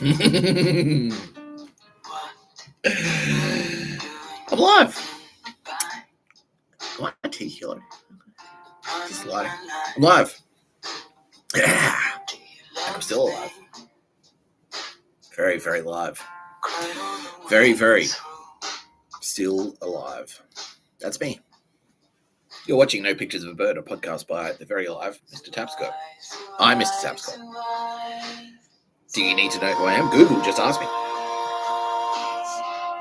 I'm live. Why my teeth yellow? Just lighting. I'm live. Yeah. I'm still alive. Very, very live. Very, very still alive. That's me. You're watching No Pictures of a Bird, a podcast by the very alive Mr. Tapscott. I'm Mr. Tapscott. Do you need to know who I am? Google just asked me.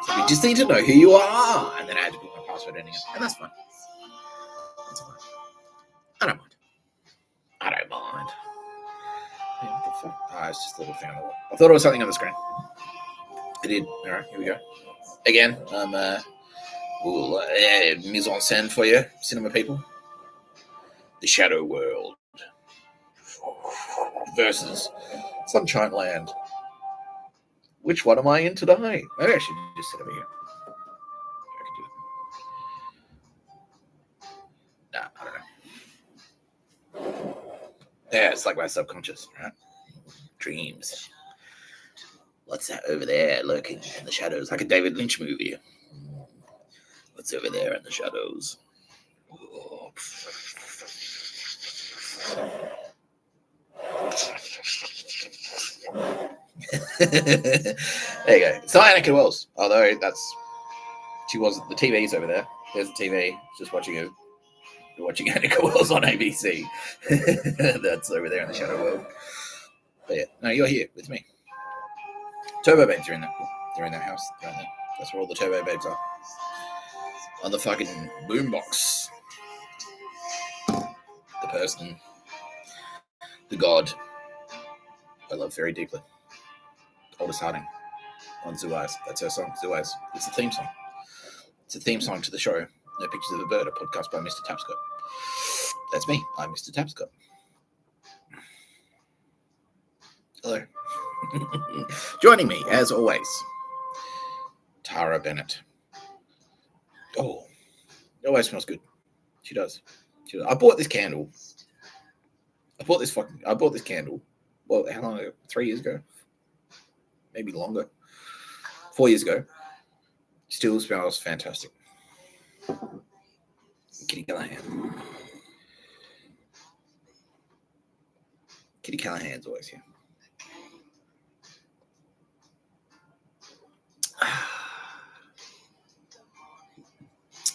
So you just need to know who you are. And then I had to put my password in again. And that's fine. That's fine. I don't mind. I don't mind. Hey, what the fuck? It's just a little thing on the wall. I thought it was something on the screen. I did. All right, here we go. Again, I'm mise en scène for you, cinema people. The Shadow World versus Sunshine Land. Which one am I in today? Maybe I should just sit over here. I can do it. Nah, I don't know. Yeah, it's like my subconscious, right? Dreams. What's that over there lurking in the shadows? Like a David Lynch movie. What's over there in the shadows? Oh. There you go. It's not Anika Wells, although she wasn't. The TV's over there. There's the TV. Just watching Anika Wells on ABC. That's over there in the Shadow World. But yeah, no, you're here with me. Turbo Babes are in that. They're in that house. They're in there. That's where all the Turbo Babes are. On the fucking boombox. The person. The god. I love very deeply. Oldest Harding. On Zoo Eyes. That's her song, Zoo Eyes. It's the theme song. It's a theme song to the show. No Pictures of a Bird, a podcast by Mr. Tapscott. That's me. I'm Mr. Tapscott. Hello. Joining me, as always, Tara Bennett. Oh, it always smells good. She does. I bought this candle. I bought this candle. Well, how long ago? 3 years ago? Maybe longer. 4 years ago. Still smells fantastic. Kitty Callahan. Kitty Callahan's always here.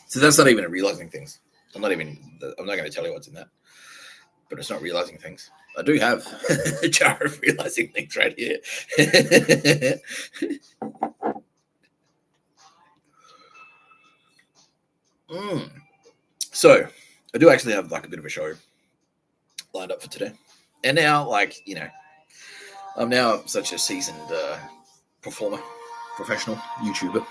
So that's not even a realizing things. I'm not going to tell you what's in that. But it's not realizing things. I do have a jar of realizing things right here. So I do actually have like a bit of a show lined up for today. And now, like, you know, I'm now such a seasoned performer, professional YouTuber.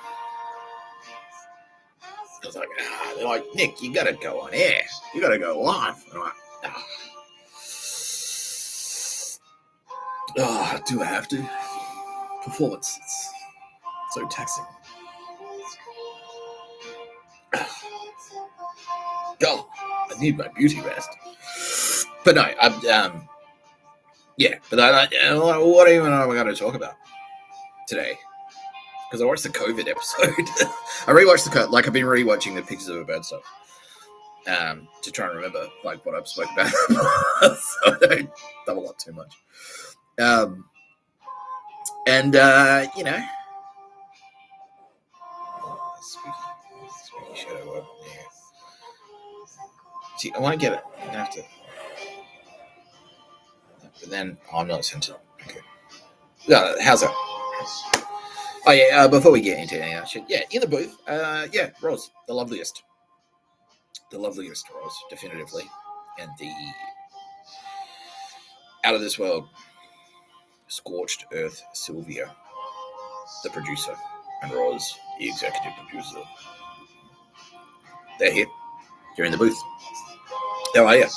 I was like, they're like, Nick, you gotta go on air. You gotta go live. And I'm like, do I have to? Performance. It's so taxing. God, I need my beauty rest. But no, what even am I going to talk about today? Because I watched the COVID episode. I rewatched I've been rewatching the Pictures of a Bird stuff to try and remember like what I've spoken about, so I don't double up too much. You know, spooky shadow world. Yeah. See, I want to get it. I'm gonna have to. But then I'm not centered. Okay. How's that? Oh yeah. Before we get into any of that shit, yeah, in the booth. Rose, the loveliest Rose, definitively, and the out of this world, scorched earth Sylvia, the producer, and Rose, the executive producer. They're here. You're in the booth. How are you?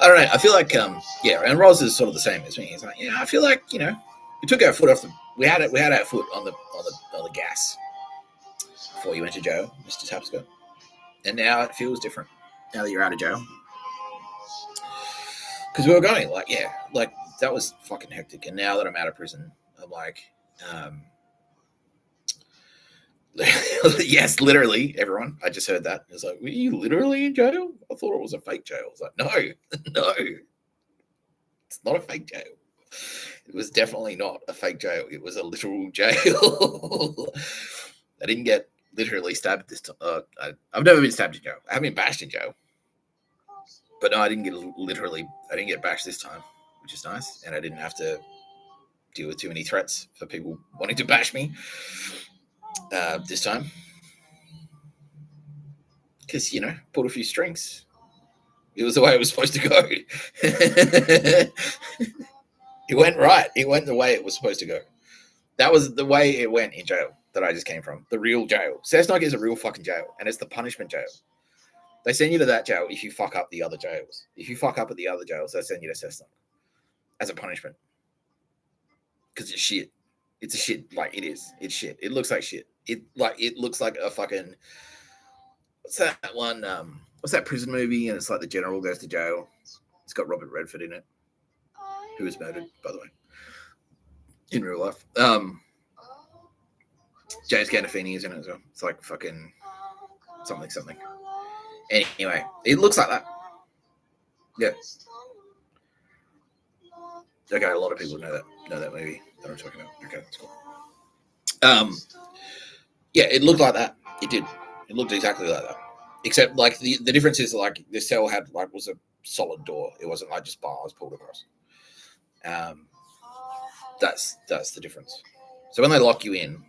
I don't know. I feel like, and Roz is sort of the same as me. He's like, I feel like, you know, we took our foot off we had our foot on the gas before you went to jail, Mr. Tapscott, and now it feels different. Now that you're out of jail, because we were going like that was fucking hectic. And now that I'm out of prison, I'm like, yes, literally, everyone. I just heard that. It's like, were you literally in jail? I thought it was a fake jail. I was like, no, no, it's not a fake jail. It was definitely not a fake jail. It was a literal jail. I didn't get literally stabbed this time. I've never been stabbed in jail. I haven't been bashed in jail. But no, I didn't get bashed this time, which is nice. And I didn't have to deal with too many threats for people wanting to bash me this time. Because, pulled a few strings. It was the way it was supposed to go. It went right. It went the way it was supposed to go. That was the way it went in jail that I just came from. The real jail. Cessnock is a real fucking jail. And it's the punishment jail. They send you to that jail if you fuck up the other jails. If you fuck up at the other jails, they send you to Cessnock as a punishment. Because it's shit. It's a shit. Like, it is. It's shit. It looks like shit. It looks like a fucking... What's that one? What's that prison movie? And it's like the general goes to jail. It's got Robert Redford in it. Who was murdered, by the way, in real life. James Gandolfini is in it as well. It's like fucking something. Anyway, it looks like that. Yeah. Okay, a lot of people know that movie that I'm talking about. Okay, that's cool. Yeah, it looked like that. It did. It looked exactly like that. Except, like, the difference is, like, the cell was a solid door. It wasn't like just bars pulled across. That's the difference. So when they lock you in,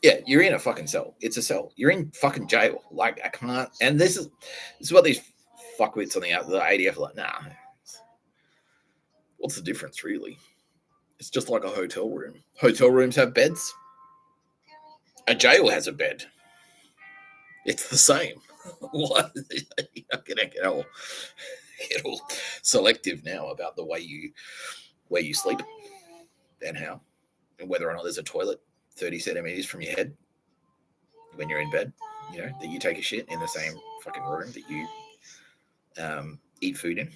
yeah, you're in a fucking cell. It's a cell. You're in fucking jail. Like, I can't. And this is what these fuckwits on the ADF are like. Nah. What's the difference, really? It's just like a hotel room. Hotel rooms have beds. A jail has a bed. It's the same. What? You're gonna get all selective now about the way you sleep and how, and whether or not there's a toilet 30 centimeters from your head when you're in bed. That you take a shit in the same fucking room that you eat food in.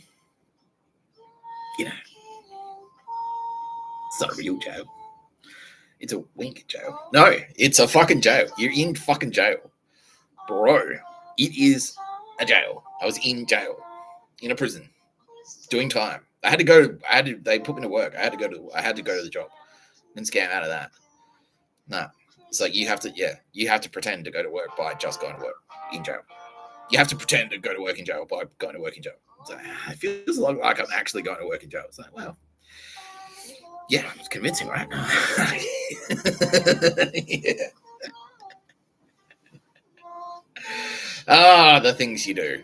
It's not a real jail. It's a wink jail. No, it's a fucking jail. You're in fucking jail. Bro, it is a jail. I was in jail, in a prison, doing time. They put me to work. I had to go to the job and scam out of that. Nah, it's like you have to pretend to go to work by just going to work in jail. You have to pretend to go to work in jail by going to work in jail. It's like, it feels a lot like I'm actually going to work in jail. It's like, well, yeah, it's convincing, right? Yeah. The things you do.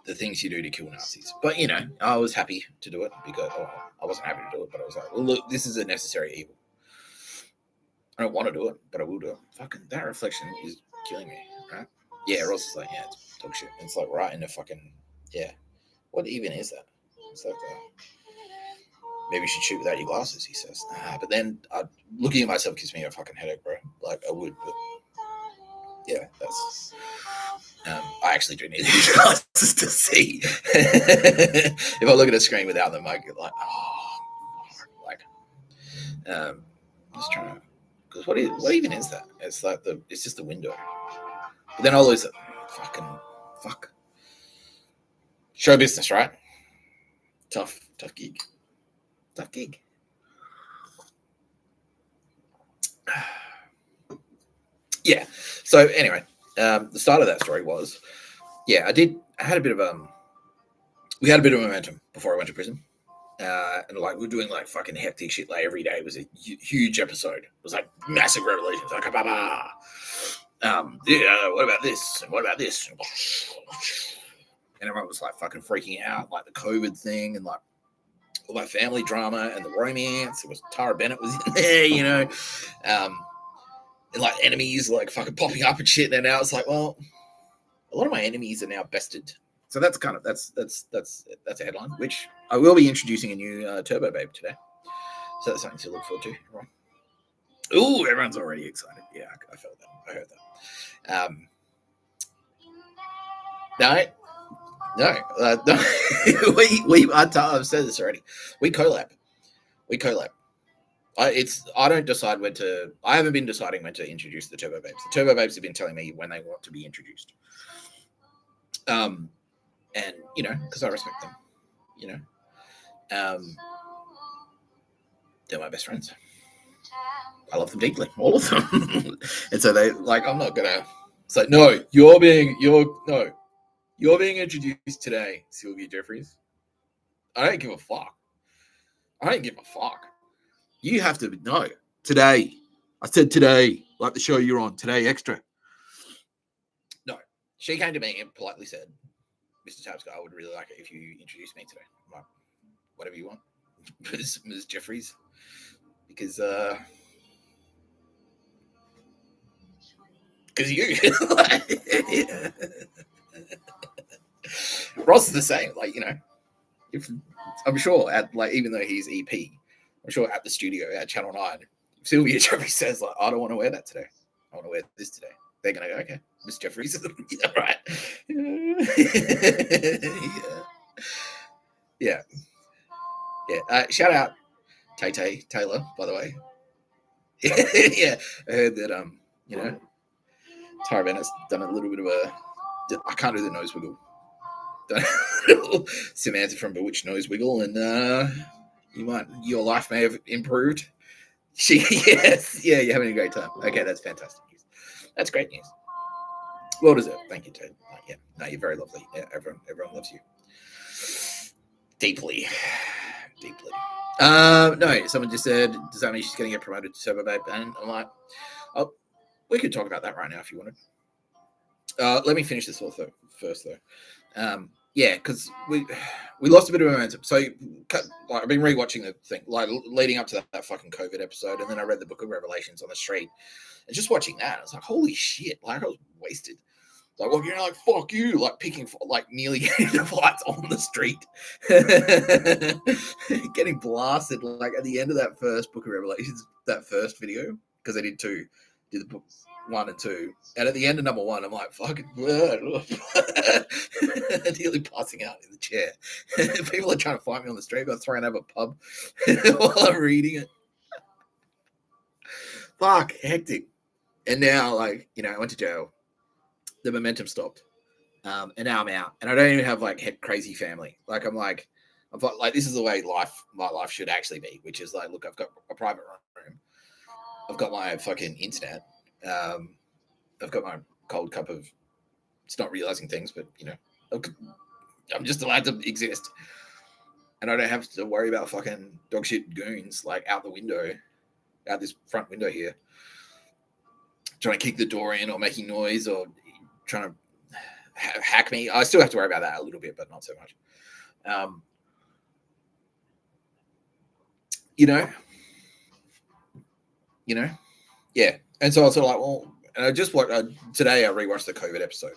The things you do to kill Nazis. But, I was happy to do it because I wasn't happy to do it, but I was like, well, look, this is a necessary evil. I don't want to do it, but I will do it. Fucking, that reflection is killing me, right? Yeah, Ross is like, yeah, it's dog shit. It's like right in the fucking, yeah. What even is that? It's like, maybe you should shoot without your glasses, he says. But then looking at myself gives me a fucking headache, bro. Like, I would, but yeah, that's... I actually do need these glasses to see. If I look at a screen without them, I get like, just trying to... Because what even is that? It's like it's just the window. But then I'll lose it. Fuck. Show business, right? Tough gig. Tough gig. Yeah. So anyway, the start of that story was, yeah, we had a bit of momentum before I went to prison. And like we're doing like fucking hectic shit. Like every day was a huge episode. It was like massive revelations. Like what about this? And what about this? And everyone was like fucking freaking out, like the COVID thing and like all my family drama and the romance. It was Tara Bennett was in there, and like enemies like fucking popping up and shit. And now it's like, well, a lot of my enemies are now bested. So that's kind of that's a headline, which I will be introducing a new Turbo Babe today. So that's something to look forward to. Right. Ooh, everyone's already excited. Yeah, I felt that. I heard that. No. I've said this already. We collab. I don't decide when to. I haven't been deciding when to introduce the Turbo Babes. The Turbo Babes have been telling me when they want to be introduced. And because I respect them, they're my best friends. I love them deeply, all of them. And so they I'm not gonna say no. You're being introduced today, Sylvia Jeffries. I don't give a fuck. You have to know today. I said today, like the show you're on today, extra. No, she came to me and politely said, "Mr. Tapscott, I would really like it if you introduced me today." I'm like, whatever you want, Ms. Jeffries, because you. Ross is the same, if I'm sure at even though he's EP, I'm sure at the studio at Channel 9, if Sylvia Jeffries says I don't want to wear that today, I want to wear this today, they're gonna go, okay, Miss Jeffries. Yeah, right. Yeah. Shout out Tay Taylor, by the way. Yeah, I heard that Tara Bennett's done a little bit of I can't do the nose wiggle. Samantha from Bewitched nose wiggle, and your life may have improved. Yes, yeah, you're having a great time. Okay, that's fantastic news. That's great news. Well deserved. Thank you, Ted. Yeah, no, you're very lovely. Yeah, everyone loves you deeply. No, someone just said, does that mean she's going to get promoted to Turbo Babe? And I'm like, we could talk about that right now if you wanted. Let me finish this off first, though. Yeah, because we lost a bit of momentum. So I've been rewatching the thing, leading up to that fucking COVID episode, and then I read the Book of Revelations on the street, and just watching that, I was like, holy shit! I was wasted. Fuck you, picking, nearly getting the fights on the street, getting blasted, at the end of that first Book of Revelations, that first video, because I did two, did the book 1 and 2, and at the end of number 1, I'm like, fucking, nearly passing out in the chair. People are trying to fight me on the street. I got thrown out of a pub while I'm reading it. Fuck, hectic. And now, I went to jail. The momentum stopped, and now I'm out, and I don't even have crazy family. This is the way my life should actually be, which is look, I've got a private room, I've got my fucking internet, I've got my cold cup of, it's not realizing things, but I'm just allowed to exist, and I don't have to worry about fucking dog shit goons out the window, out this front window here, trying to kick the door in or making noise or trying to hack me. I still have to worry about that a little bit, but not so much. Yeah. And so I was sort of well, and I just today I rewatched the COVID episode.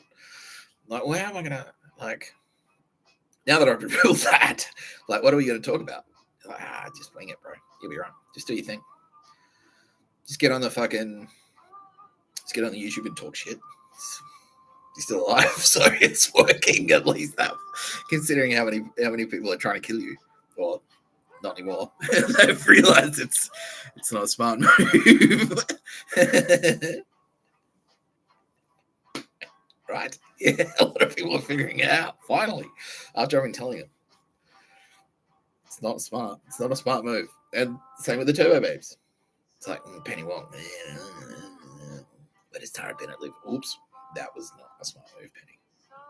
How am I gonna now that I've revealed that? What are we gonna talk about? Just wing it, bro. You'll be right. Just do your thing. Just get on the YouTube and talk shit. He's still alive, so it's working at least that. Considering how many people are trying to kill you, or not anymore. They've realized it's not a smart move. Right? Yeah, a lot of people are figuring it out finally after I've been telling them. It's not smart. It's not a smart move. And same with the Turbo Babes. It's Penny Wong. Where does Tara Bennett live? Oops. That was not a smart move, Penny.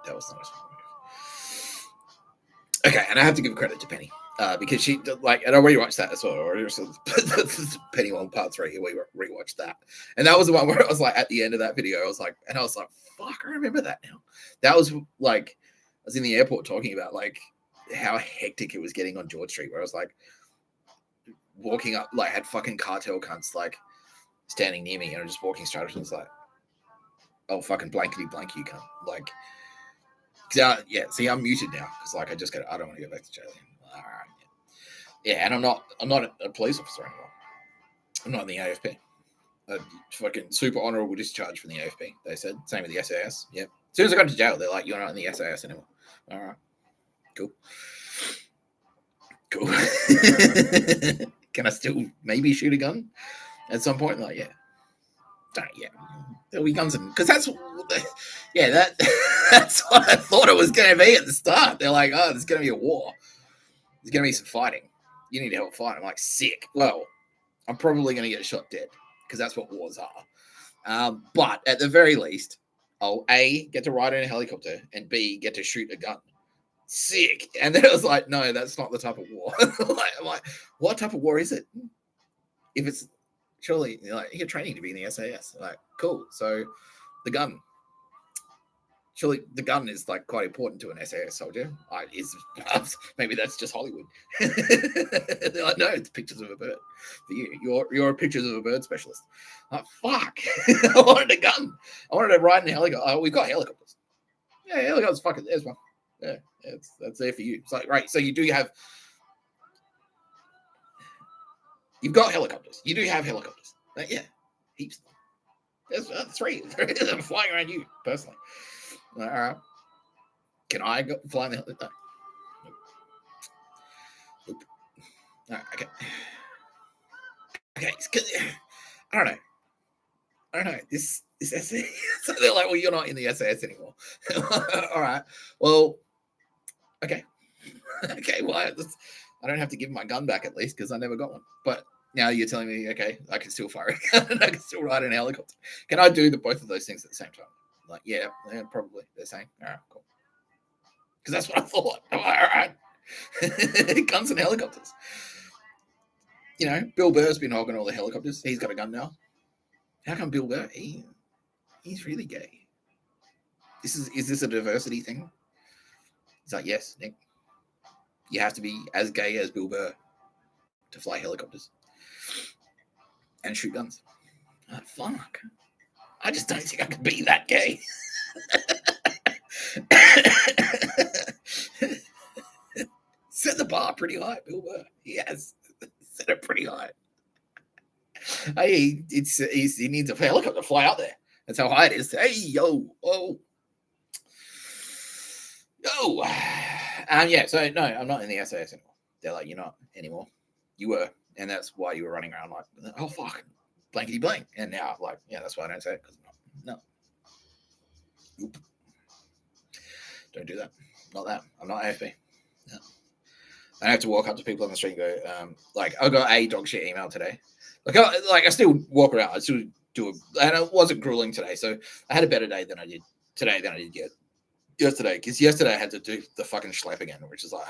That was not a smart move. Okay, and I have to give credit to Penny because she and I rewatched that as well. Penny Wong Part 3. We rewatched that, and that was the one where I was at the end of that video, I was like, fuck, I remember that now. That was I was in the airport talking about how hectic it was getting on George Street, where I was walking up, had fucking cartel cunts standing near me, and I'm just walking straight up and it's oh, fucking blankety blank, you cunt. Yeah, see, I'm muted now because I just I don't want to go back to jail. All right. Yeah, and I'm not a police officer anymore. I'm not in the AFP. Fucking super honourable discharge from the AFP, they said. Same with the SAS. Yeah. As soon as I got to jail, they're you're not in the SAS anymore. All right. Cool. can I still maybe shoot a gun at some point? Like, yeah. There'll be guns in, because that's what I thought it was going to be at the start. They're like, oh, there's going to be a war. There's going to be some fighting. You need help fight. I'm like, sick. Well, I'm probably going to get shot dead because that's what wars are. But at the very least, I'll A, get to ride in a helicopter, and B, get to shoot a gun. Sick. And then it was like, no, that's not the type of war. I'm like, what type of war is it? If it's surely, you're training to be in the SAS. Like, cool. So the gun. Surely the gun is like quite important to an SAS soldier. Maybe that's just Hollywood. They're like, no, it's pictures of a bird. For you, you're pictures of a bird specialist. Like, fuck. I wanted a gun. I wanted to ride in a helicopter. Oh, we've got helicopters. Yeah, helicopters. Fuck it. There's one. Yeah, that's there for you. It's like, right. So you do have. You've got helicopters. You do have helicopters. Yeah, heaps. There's 3. I'm flying around you personally. All right. Can I go fly in the helicopter? Nope. All right, okay. I don't know. This SAS. So they're like, well, you're not in the SAS anymore. All right. Well, okay. Okay. Well, I don't have to give my gun back at least because I never got one. But now you're telling me, okay, I can still fire a gun and I can still ride an helicopter. Can I do both of those things at the same time? Like, yeah, probably. They're saying, all right, cool. Because that's what I thought. I'm like, all right. Guns and helicopters. Bill Burr's been hogging all the helicopters. He's got a gun now. How come Bill Burr? He's really gay. Is this a diversity thing? He's like, yes, Nick. You have to be as gay as Bill Burr to fly helicopters and shoot guns. Oh, fuck. I just don't think I could be that gay. Set the bar pretty high, Bill Burr. Yes, set it pretty high. Hey, he needs a helicopter to fly out there. That's how high it is. Hey, yo. Yeah, so no, I'm not in the SAS anymore. They're like, you're not anymore. You were, and that's why you were running around like, oh, fuck, blankety blank. And now, like, yeah, that's why I don't say it, because no. Nope. Don't do that. Not that. I'm not AFB. No. I have to walk up to people on the street and go, I got a dog shit email today. I still walk around. I still do it. And it wasn't grueling today. So I had a better day than I did today than I did yesterday. Because yesterday I had to do the fucking schlep again, which is like,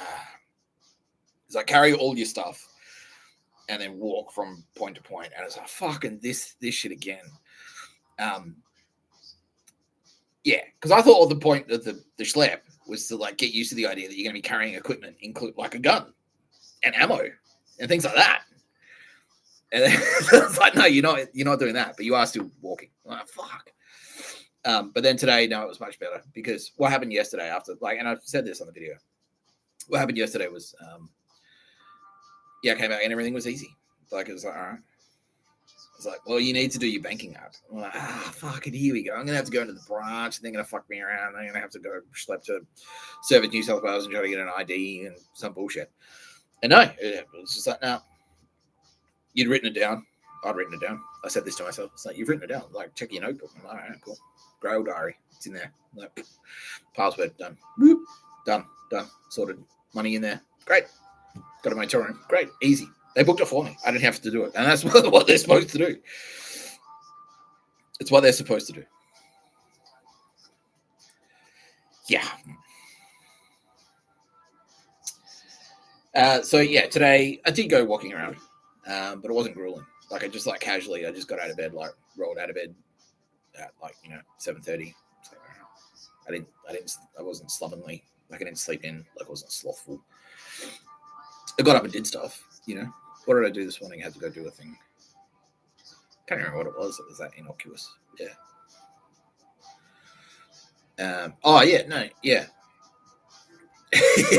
it's like carry all your stuff and then walk from point to point. And it's like, fucking this shit again. Yeah, because I thought the point of the schlep was to like get used to the idea that you're going to be carrying equipment, include like a gun and ammo and things like that. And then it's like, no, you're not doing that, but you are still walking. I'm like, fuck. But then today, no, it was much better because what happened yesterday after, and I've said this on the video. What happened yesterday was, I came out and everything was easy. It was like, all right. It's like, well, you need to do your banking app. I'm like, fucking, here we go. I'm going to have to go into the branch and they're going to fuck me around. I'm going to have to go schlep to Service New South Wales and try to get an ID and some bullshit. And no, it was just like, no. You'd written it down. I'd written it down. I said this to myself. It's like, you've written it down. Like, check your notebook. I'm like, all right, cool. Grail diary. It's in there. Like, password, done. Whoop. Done. Sorted. Money in there. Great. Got a motel room. Great. Easy. They booked it for me. I didn't have to do it. And that's what they're supposed to do. It's what they're supposed to do. Yeah. Today I did go walking around, but it wasn't grueling. I just casually, I just got out of bed, rolled out of bed at 7:30. So, I wasn't slovenly. I didn't sleep in. I wasn't slothful. I got up and did stuff, What did I do this morning? I had to go do a thing. Can't remember what it was. It was that innocuous. Yeah. Yeah.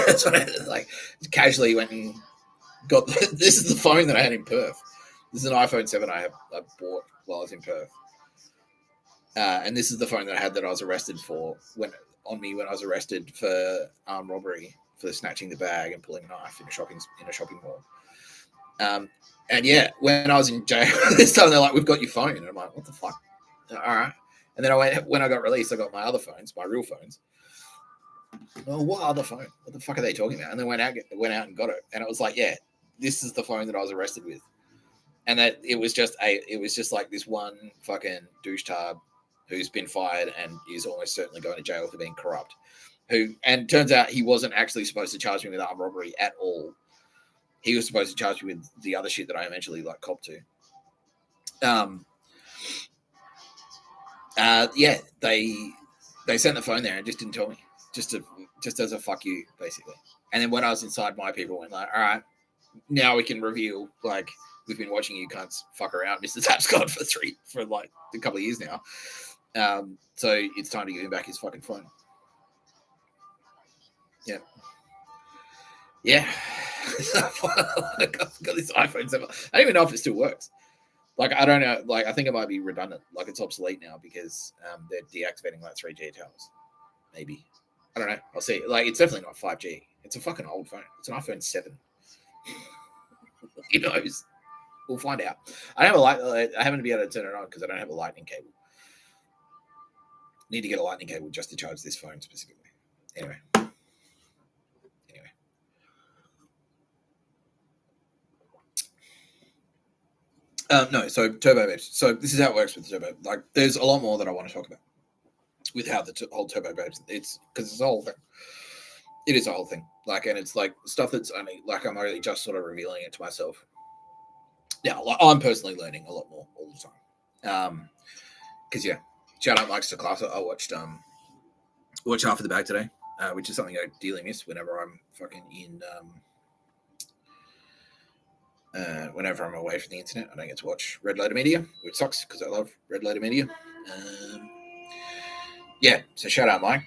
That's what I casually went and got. This is the phone that I had in Perth. This is an iPhone 7 I bought while I was in Perth. And this is the phone that I had that I was arrested for when I was arrested for armed robbery for snatching the bag and pulling a knife in a shopping mall. And yeah, when I was in jail this time, they're like, "We've got your phone," and I'm like, "What the fuck?" All right. And then when I got released, I got my other phones, my real phones. Oh, what other phone? What the fuck are they talking about? And then went out and got it, and it was like, yeah, this is the phone that I was arrested with, and that it was just like this one fucking douche tub who's been fired and is almost certainly going to jail for being corrupt. And turns out he wasn't actually supposed to charge me with armed robbery at all. He was supposed to charge me with the other shit that I eventually copped to. Yeah, they sent the phone there and just didn't tell me, just as a fuck you, basically. And then when I was inside, my people went like, "All right, now we can reveal, like, we've been watching you cunts fuck around, Mr. Tapscott, for like a couple of years now. So it's time to give him back his fucking phone." Yeah. Yeah. I got this iPhone 7. I don't even know if it still works. Like, I don't know. Like, I think it might be redundant. Like, it's obsolete now because they're deactivating like 3G towers. Maybe. I don't know. I'll see. Like, it's definitely not 5G. It's a fucking old phone. It's an iPhone 7. Who knows? We'll find out. I haven't been able to turn it on because I don't have a lightning cable. Need to get a lightning cable just to charge this phone specifically. Anyway. No, so Turbo Babes. So this is how it works with Turbo. Like, there's a lot more that I want to talk about with how the whole Turbo Babes. It's because it's a whole thing. It is a whole thing. Like, and it's like stuff that's only like I'm only just sort of revealing it to myself. Yeah, like, I'm personally learning a lot more all the time. Because yeah, shout out Mike's to class. I watched Half of the Bag today, which is something I dearly miss whenever I'm fucking in. Whenever I'm away from the internet, I don't get to watch Red Letter Media, which sucks because I love Red Letter Media. Yeah, so shout out, Mike.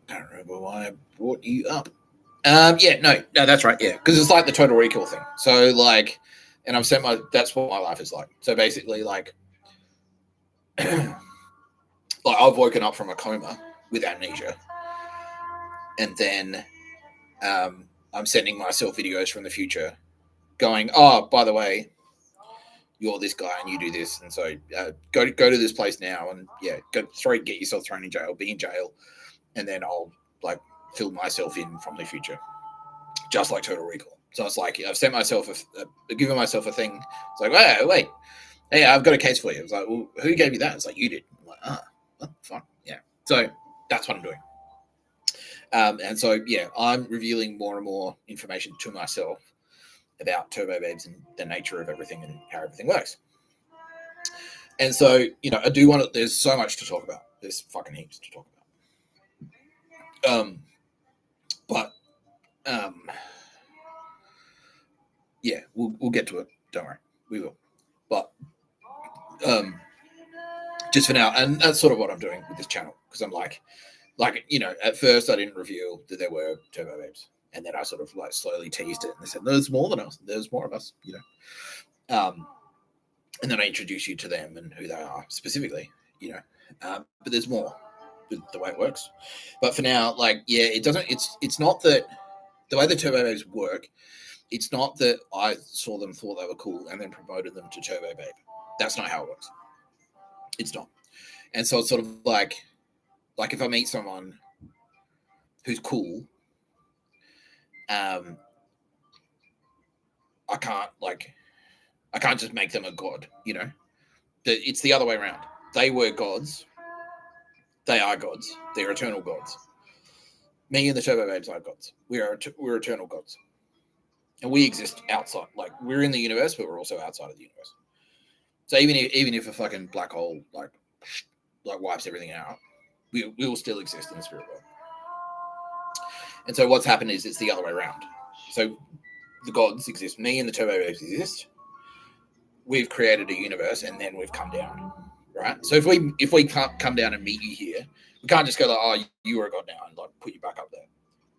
I don't remember why I brought you up. Yeah, no, that's right. Yeah, because it's like the Total Recall thing. So like, and that's what my life is like. So basically, like, like I've woken up from a coma with amnesia, and then I'm sending myself videos from the future, going, "Oh, by the way, you're this guy and you do this, and so go to this place now, and yeah, get yourself thrown in jail, be in jail, and then I'll like fill myself in from the future, just like Total Recall." So it's like I've sent myself given myself a thing. It's like, wait, hey, I've got a case for you. It's like, well, who gave you that? It's like, you did. I'm like, what the fuck? Yeah. So that's what I'm doing. And so yeah, I'm revealing more and more information to myself about Turbo Babes and the nature of everything and how everything works. And so, I do want to, there's so much to talk about. There's fucking heaps to talk about. But yeah, we'll get to it. Don't worry. We will. But just for now, and that's sort of what I'm doing with this channel, because I'm like, at first I didn't reveal that there were Turbo Babes. And then I sort of like slowly teased it, and they said, "There's more than us. There's more of us," And then I introduce you to them and who they are specifically, But there's more with the way it works. But for now, like, yeah, it doesn't. It's not that the way the Turbo Babes work. It's not that I saw them, thought they were cool, and then promoted them to Turbo Babe. That's not how it works. It's not. And so it's sort of like if I meet someone who's cool, I can't just make them a god, It's the other way around. They were gods. They are gods. They're eternal gods. Me and the Turbo Babes are gods. We're eternal gods. And we exist outside. Like, we're in the universe, but we're also outside of the universe. So even if a fucking black hole like wipes everything out, we will still exist in the spirit world. And so what's happened is it's the other way around. So the gods exist. Me and the Turbo Babes exist. We've created a universe, and then we've come down, right? So if we can't come down and meet you here, we can't just go like, "Oh, you are a god now," and like put you back up there,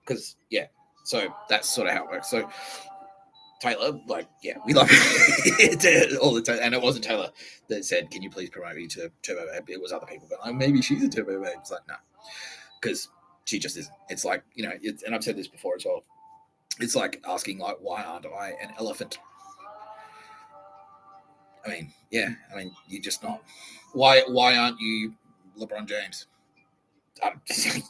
because yeah. So that's sort of how it works. So Taylor, like, yeah, we love it all the time, and it wasn't Taylor that said, "Can you please promote me to Turbo Babe?" It was other people, but like, maybe she's a Turbo Babe. It's like, no, because she just isn't. It's like, and I've said this before as well. It's like asking, like, why aren't I an elephant? I mean, yeah. I mean, you're just not. Why aren't you LeBron James?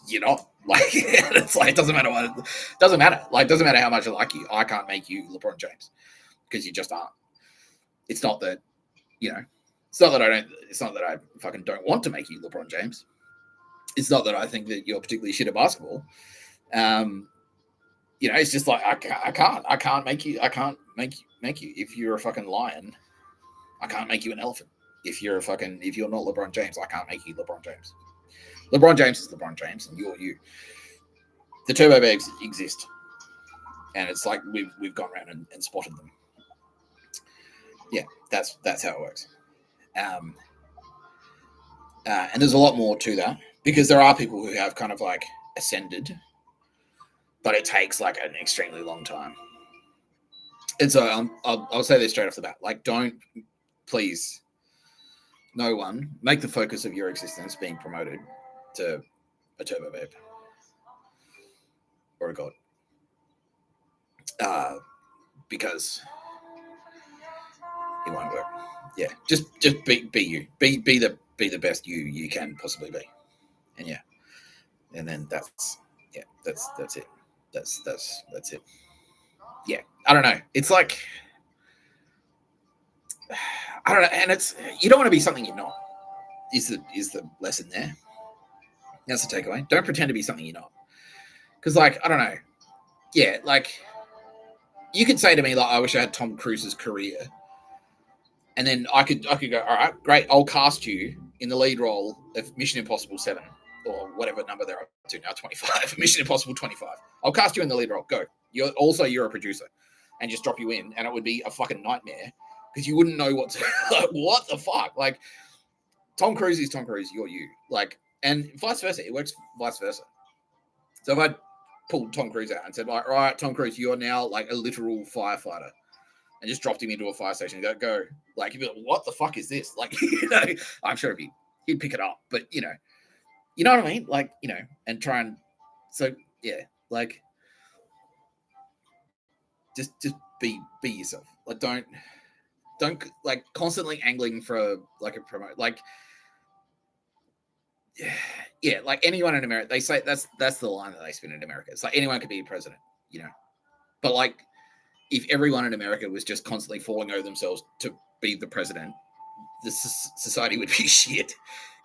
You're not. Like, it's like, it doesn't matter what. It doesn't matter. Like, it doesn't matter how much I like you. I can't make you LeBron James because you just aren't. It's not that, you know. It's not that I don't. It's not that I fucking don't want to make you LeBron James. It's not that I think that you're particularly shit at basketball. You know, it's just like I can't make you. I can't make you. If you're a fucking lion, I can't make you an elephant. If you're not LeBron James, I can't make you LeBron James. LeBron James is LeBron James, and you're you. The Turbo Babes exist, and it's like we've gone around and spotted them. Yeah, that's how it works. And there's a lot more to that because there are people who have kind of like ascended, but it takes like an extremely long time. And so I'll say this straight off the bat: like, don't, please, no one make the focus of your existence being promoted to a Turbo Babe or a god, because it won't work. Yeah, just be you. Be the best you can possibly be, and yeah, and then that's it. That's it. Yeah, I don't know. It's like, I don't know, and it's, you don't want to be something you're not. Is the lesson there? That's the takeaway. Don't pretend to be something you're not. Because, like, I don't know. Yeah, like, you could say to me, like, I wish I had Tom Cruise's career. And then I could go, all right, great, I'll cast you in the lead role of Mission Impossible 7, or whatever number they're up to now, 25. Mission Impossible 25. I'll cast you in the lead role. Go. You're a producer. And just drop you in. And it would be a fucking nightmare. Because you wouldn't know what to, like, what the fuck? Like, Tom Cruise is Tom Cruise, you're you. Like, and vice versa. It works vice versa. So if I pulled Tom Cruise out and said, like, all right, Tom Cruise, you're now like a literal firefighter, and just dropped him into a fire station and go. Like, you'd be like, what the fuck is this? Like, you know, I'm sure he'd pick it up, but you know what I mean? Like, you know, and try and, so yeah, like, just be yourself. Like, don't like constantly angling for like a promote, like, yeah, like anyone in America, they say that's the line that they spin in America. It's like anyone could be a president, you know, but like, if everyone in America was just constantly falling over themselves to be the president, the society would be shit.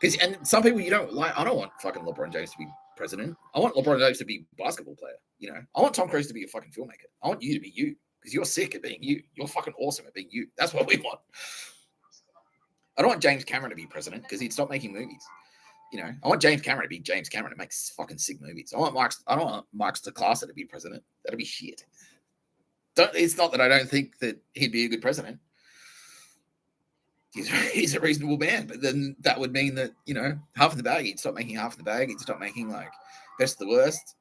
Because, and some people you don't like. I don't want fucking LeBron James to be president. I want LeBron James to be a basketball player. You know, I want Tom Cruise to be a fucking filmmaker. I want you to be you because you're sick at being you. You're fucking awesome at being you. That's what we want. I don't want James Cameron to be president because he'd stop making movies. You know, I want James Cameron to be James Cameron and makes fucking sick movies. I don't want Mark Stakasa to be president. That'd be shit. It's not that I don't think that he'd be a good president. He's a reasonable man, but then that would mean that, you know, half of the bag, he'd stop making half of the bag. He'd stop making like best of the worst.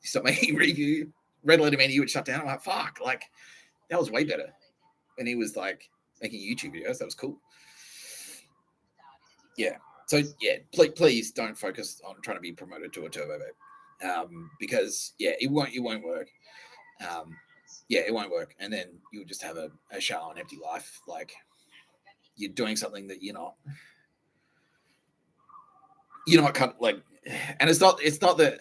He'd stop making review. Red Letter Menu would shut down. I'm like, fuck, like, that was way better when he was like making YouTube videos. That was cool. Yeah. So yeah, please don't focus on trying to be promoted to a Turbo Babe, because yeah, it won't work. Yeah, it won't work, and then you'll just have a shallow and empty life. Like, you're doing something that you're not like, and it's not that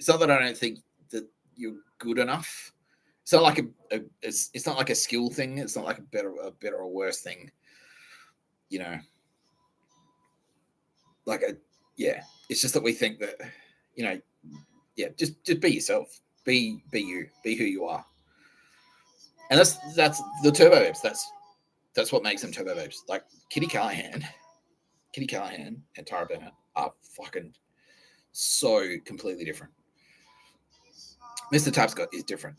I don't think that you're good enough. It's not like it's not like a skill thing. It's not like a better or worse thing. You know, like it's just that we think that, you know, yeah, just be yourself, be you, be who you are, and that's the Turbo Babes. That's what makes them Turbo Babes. Like Kitty Callahan, and Tara Bennett are fucking so completely different. Mr. Tapscott is different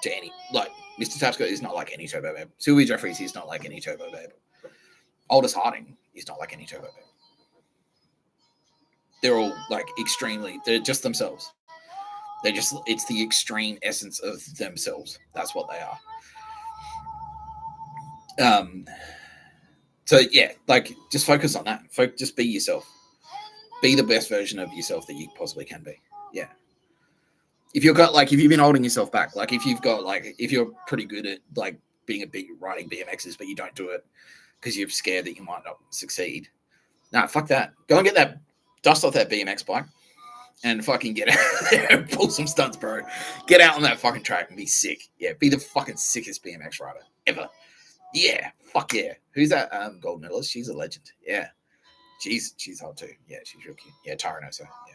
to any, like, Mr. Tapscott is not like any Turbo Babe. Sylvia Jeffries is not like any Turbo Babe. Aldous Harding is not like any Turbo Babe. They're all like they're just themselves. It's the extreme essence of themselves. That's what they are. So yeah, like, just focus on that. Just be yourself. Be the best version of yourself that you possibly can be. Yeah. if you've been holding yourself back, like if you're pretty good at like riding BMXs, but you don't do it because you're scared that you might not succeed. Nah, fuck that. Go and get that dust off that BMX bike and fucking get out there and pull some stunts, bro. Get out on that fucking track and be sick. Yeah, be the fucking sickest BMX rider ever. Yeah, fuck yeah. Who's that gold medalist? She's a legend. Yeah. She's hot too. Yeah, she's real cute. Yeah, Tara knows her. Yeah.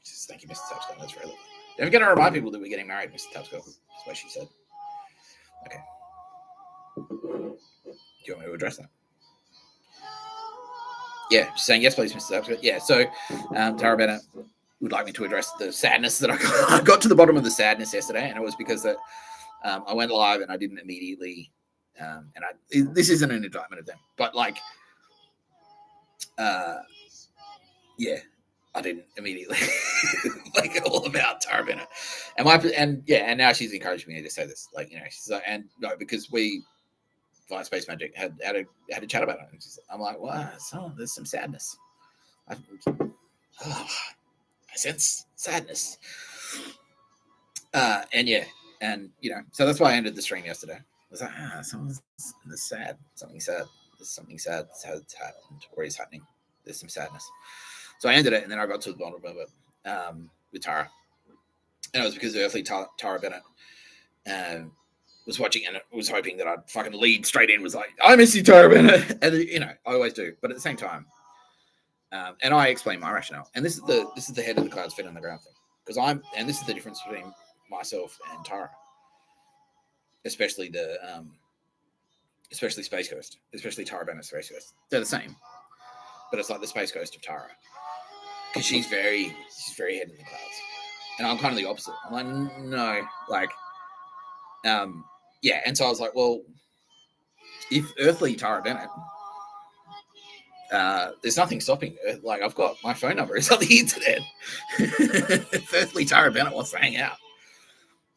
Just thank you, Mr. Tapscott. That's really. Don't forget to remind people that we're getting married, Mr. Tapscott. That's what she said. Okay. Do you want me to address that? Yeah, she's saying yes, please, Mr. Tapscott. Yeah, so Tara Bennett would like me to address the sadness that I got. I got to the bottom of the sadness yesterday, and it was because that I went live and I didn't immediately. This isn't an indictment of them, but like, yeah, I didn't immediately like all about Tara Bennett, and now she's encouraged me to say this, like, you know, she's like, and no, because we via Space Magic had a chat about it. I'm like, wow, so there's some sadness. I sense sadness, and yeah, and you know, so that's why I ended the stream yesterday. I was like, someone's sad, something sad. There's something sad has happened or is happening. There's some sadness. So I ended it, and then I got to the bottom of it with Tara. And it was because earthly Tara Bennett was watching and was hoping that I'd fucking lead straight in, was like, I miss you, Tara Bennett. And, you know, I always do. But at the same time, and I explain my rationale. And this is the head of the cards fit on the ground thing. And this is the difference between myself and Tara. Especially especially Space Coast, especially Tara Bennett Space Coast. They're the same, but it's like the Space Coast of Tara, because she's very head in the clouds, and I'm kind of the opposite. I'm like, no, like, yeah. And so I was like, well, if earthly Tara Bennett, there's nothing stopping her. Like, I've got my phone number. It's on the internet. If earthly Tara Bennett wants to hang out,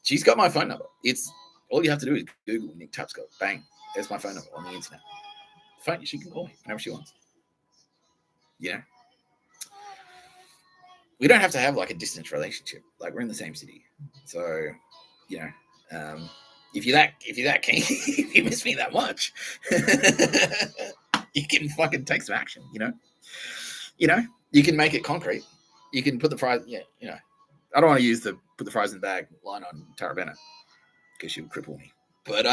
she's got my phone number. It's all you have to do is Google Nick Tapscott. Bang. There's my phone number on the internet. Phone, she can call me whenever she wants. You know? We don't have to have like a distant relationship. Like, we're in the same city. So, you know, if you're that keen, if you miss me that much, you can fucking take some action, you know? You know, you can make it concrete. You can put the fries, yeah, you know. I don't want to use the put the fries in the bag line on Tara Bennett, because she would cripple me. But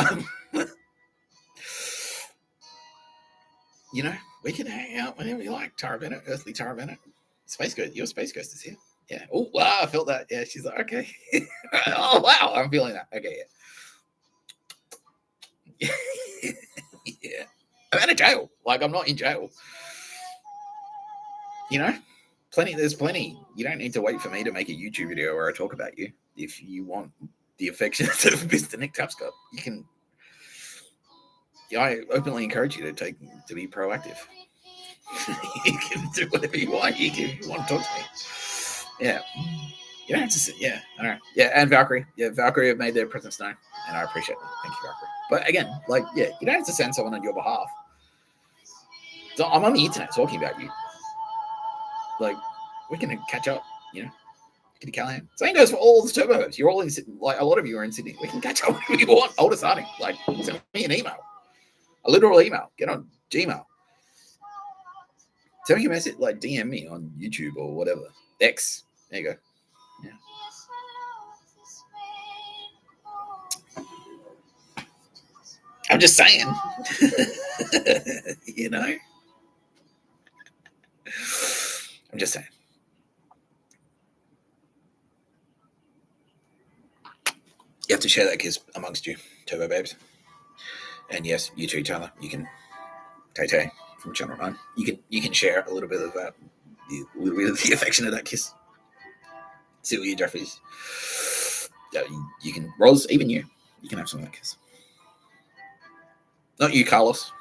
you know, we can hang out whenever you like, Tara Bennett, earthly Tara Bennett. Space Ghost, your Space Ghost is here. Yeah. Oh wow, I felt that. Yeah, she's like, okay. Oh wow, I'm feeling that. Okay, yeah. Yeah. I'm out of jail. Like, I'm not in jail. You know? There's plenty. You don't need to wait for me to make a YouTube video where I talk about you. If you want the affections of Mr. Nick Tapscott, you can. I openly encourage you to be proactive. You can do whatever you want. You want to talk to me. Yeah. You don't have to sit. Yeah. All right. Yeah. And Valkyrie. Yeah. Valkyrie have made their presence known, and I appreciate them. Thank you, Valkyrie. But again, like, yeah, you don't have to send someone on your behalf. So I'm on the internet talking about you. Like, we can catch up, you know. Kitty Callahan. Same goes for all the turbo herbs. You're all in Sydney. Like, a lot of you are in Sydney. We can catch up whenever you want. Hold us starting. Like, send me an email. A literal email. Get on Gmail. Send me a message, like, DM me on YouTube or whatever. X. There you go. Yeah. I'm just saying. You know? I'm just saying. You have to share that kiss amongst you, Turbo Babes. And yes, you too, Tyler. You can, Tay from Channel 9. You can share a little bit of that, a little bit of the affection of that kiss. Celia Jeffries. You can, Roz, even you can have some of that kiss. Not you, Carlos.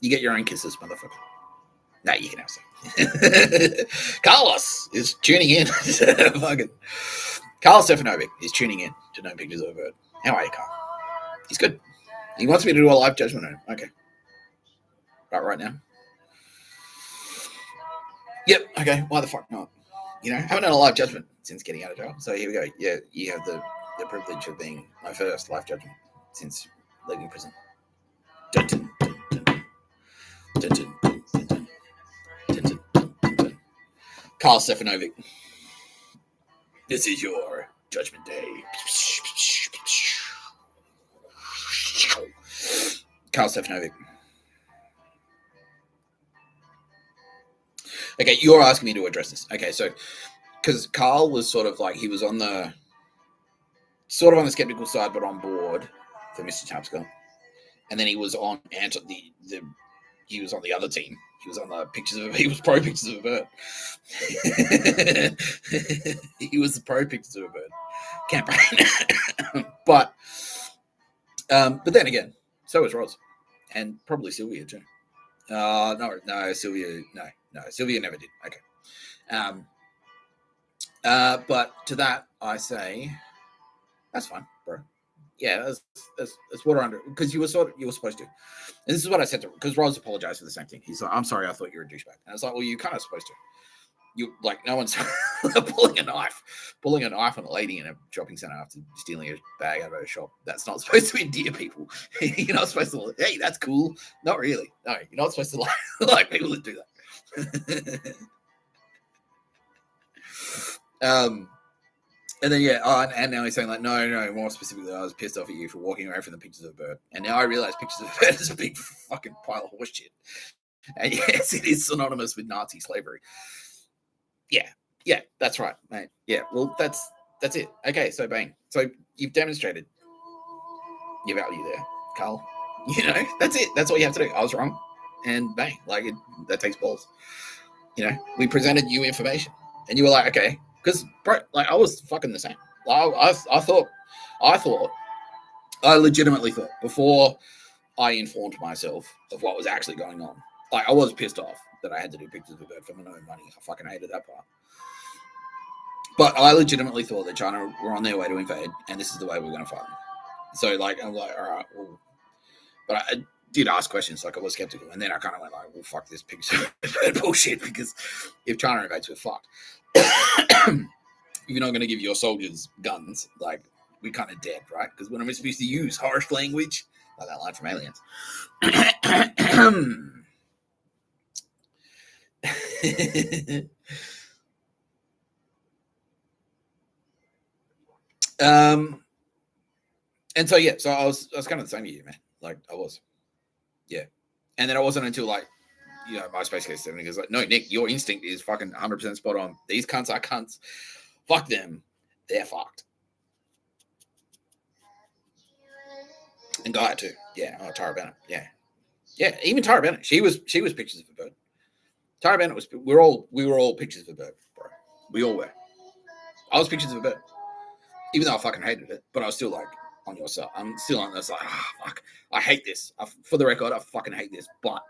You get your own kisses, motherfucker. No, you can have some. Carlos is tuning in. Fucking Carlos Stefanovic is tuning in to No Pictures of a Bird. How are you, Carl? He's good. He wants me to do a live judgment on him. Okay. Right now. Yep. Okay. Why the fuck not? You know, haven't done a live judgment. since getting out of jail. So here we go. Yeah, you have the privilege of being my first life judgment since leaving prison. Dun, dun, dun, dun, dun. Dun, dun, dun, dun, dun. Dun, dun, dun, dun, dun. Carl Stefanovic. This is your judgment day. Carl Stefanovic. Okay, you're asking me to address this. Okay, so because Carl was sort of like, he was on the skeptical side, but on board for Mr. Tapscott, and then he was on he was on the other team. He was on the he was pro pictures of a bird. He was the pro pictures of a bird campaign. But then again, so was Roz, and probably Sylvia too. No, Sylvia, no, Sylvia never did. Okay. But to that I say, that's fine, bro. Yeah, that's water under, because you were supposed to. And this is what I said to him, because Roz apologized for the same thing. He's like, I'm sorry, I thought you were a douchebag. And I was like, well, you kind of supposed to. You, like, no one's pulling a knife on a lady in a shopping center after stealing a bag out of a shop. That's not supposed to endear people. You're not supposed to, hey, that's cool. Not really. No, you're not supposed to like people that do that. And then and now he's saying like, no, more specifically, I was pissed off at you for walking away from the pictures of a bird. And now I realize pictures of a bird is a big fucking pile of horse shit. And yes, it is synonymous with Nazi slavery. Yeah, that's right, mate. Yeah, well, that's it. Okay, so bang. So you've demonstrated your value there, Carl. You know, that's it. That's all you have to do. I was wrong, and bang, like that takes balls. You know, we presented you information, and you were like, okay, because like I was fucking the same. I legitimately thought before I informed myself of what was actually going on. Like I was pissed off that I had to do pictures of a bird for my own money. I fucking hated that part. But I legitimately thought that China were on their way to invade, and this is the way we're going to fight them. So, like, I'm like, all right, well, but I did ask questions, like I was skeptical, and then I kind of went like, well, fuck this picture bullshit, because if China invades, we're fucked. If you're not going to give your soldiers guns, like, we're kind of dead, right? Because when am I supposed to use harsh language? Like that line from Aliens. And so so I was kind of the same as you, man. Like I was, yeah. And then it wasn't until like, you know, my space case 7 goes like, no, Nick, your instinct is fucking 100% spot on. These cunts are cunts. Fuck them. They're fucked. And Gaia too. Yeah. Oh, Tara Bennett. Yeah. Yeah. Even Tara Bennett. She was pictures of a bird. Tara Bennett was. We were all pictures of a bird, bro. We all were. I was pictures of a bird. Even though I fucking hated it, but I was still like on your side. I'm still on this, like, fuck, I hate this. For the record, I fucking hate this, but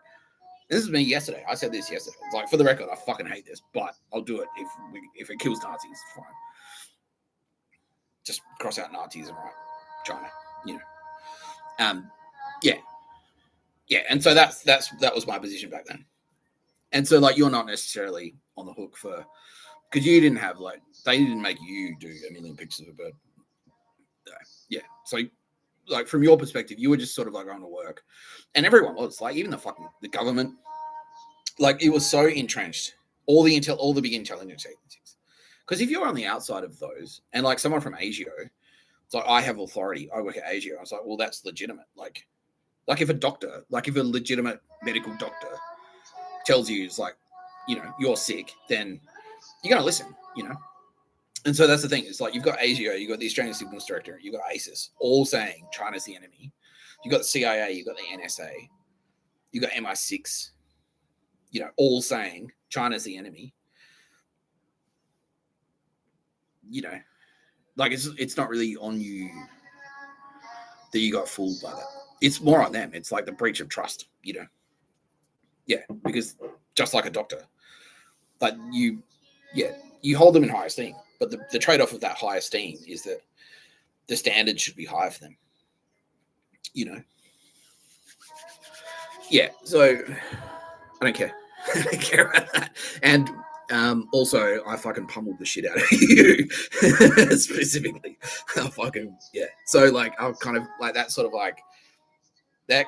this is me yesterday. I said this yesterday. It's like, for the record, I fucking hate this, but I'll do it if it kills Nazis, fine. Just cross out Nazis and write China, you know. Yeah, and so that was my position back then. And so, like, you're not necessarily on the hook for, because you didn't have, like, they didn't make you do a million pictures of a bird. Yeah. So, like, from your perspective, you were just sort of like going to work. And everyone was, like, even the government, like, it was so entrenched, all the big intelligence agencies. Because if you're on the outside of those, and like someone from ASIO, it's like, I have authority, I work at ASIO. I was like, well, that's legitimate. Like if a legitimate medical doctor tells you, it's like, you know, you're sick, then you're going to listen, you know? And so that's the thing. It's like, you've got ASIO, you've got the Australian Signals Director, you've got ISIS, all saying China's the enemy. You've got the CIA, you've got the NSA, you've got MI6, you know, all saying China's the enemy. You know, like, it's not really on you that you got fooled by that. It's more on them. It's like the breach of trust, you know? Yeah, because just like a doctor, but you hold them in high esteem. But the trade-off of that high esteem is that the standards should be higher for them, you know? Yeah, so I don't care. I don't care about that. And Also, I fucking pummeled the shit out of you specifically. I fucking So like, I'm kind of like that sort of like that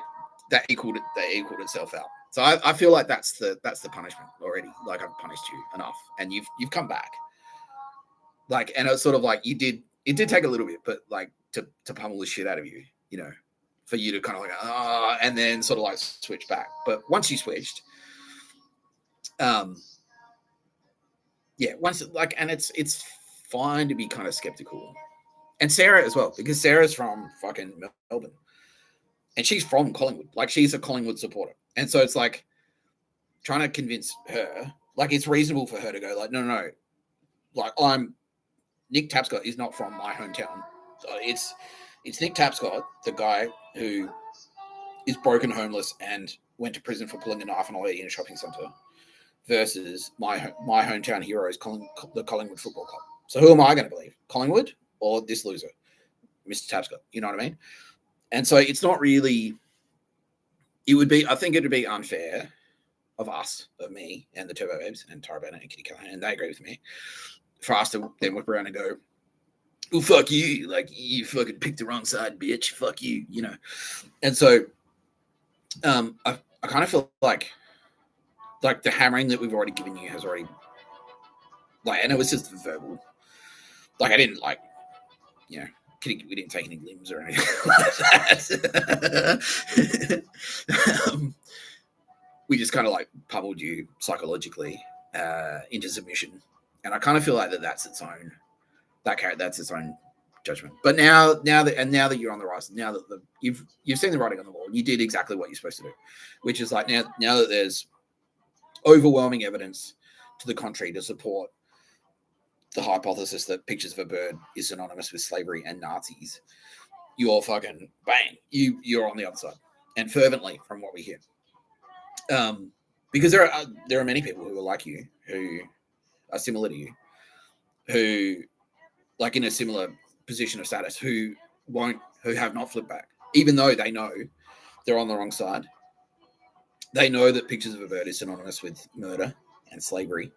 equaled itself out. So I feel like that's the punishment already. Like I've punished you enough, and you've come back. Like, and it's sort of like it did take a little bit, but like to pummel the shit out of you, for you to kind of like and then sort of like switch back. But once you switched, once like, and it's fine to be kind of skeptical, and Sarah as well, because Sarah's from fucking Melbourne, and she's from Collingwood. Like she's a Collingwood supporter, and so it's like trying to convince her, like it's reasonable for her to go like, no, like Nick Tapscott is not from my hometown. So it's Nick Tapscott, the guy who is broken homeless and went to prison for pulling a knife on a lady in a shopping centre, versus my hometown hero is the Collingwood Football Club. So who am I going to believe? Collingwood or this loser, Mr Tapscott? You know what I mean? And so it's not really. I think it would be unfair of us, of me and the Turbo Babes and Tara Bennett and Kitty Callahan, and they agree with me, for us to then whip around and go, "Oh fuck you! Like you fucking picked the wrong side, bitch. Fuck you," And so, I kind of feel like the hammering that we've already given you has already, like, and it was just verbal. Like I didn't like, we didn't take any limbs or anything like that. We just kind of like pummeled you psychologically into submission. And I kind of feel like that's its own judgment. But now that you're on the rise, now that you've seen the writing on the wall, you did exactly what you're supposed to do, which is like now that there's overwhelming evidence to the contrary to support the hypothesis that pictures of a bird is synonymous with slavery and Nazis, you're fucking bang, you're on the other side, and fervently from what we hear. Because there are many people who are like you, who are similar to you, who like in a similar position of status, who have not flipped back, even though they know they're on the wrong side. They know that pictures of a bird is synonymous with murder and slavery.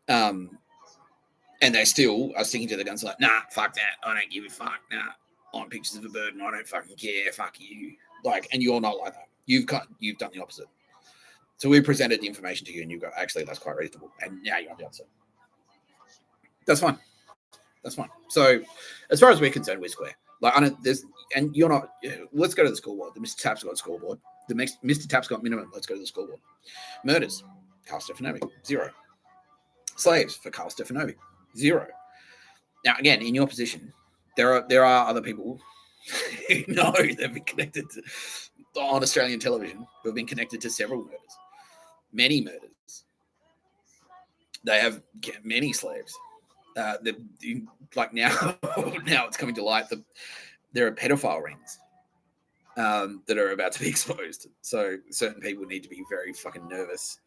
And they still are sticking to the guns like, nah, fuck that. I don't give a fuck. Nah, I want pictures of a bird and I don't fucking care. Fuck you. Like, and you're not like that. You've done the opposite. So we presented the information to you and you go, actually, that's quite reasonable. And now you're on the other side. That's fine. So as far as we're concerned, we're square. Like, and you're not, let's go to the scoreboard, the Mr Tapscott scoreboard, the Mr Tapscott minimum. Let's go to the scoreboard. Murders, Carl Stefanovic, 0. Slaves for Carl Stefanovic, 0. Now, again, in your position, there are other people who know they've been connected on Australian television who have been connected to several murders, many murders. They have many slaves. Like now it's coming to light that there are pedophile rings that are about to be exposed. So certain people need to be very fucking nervous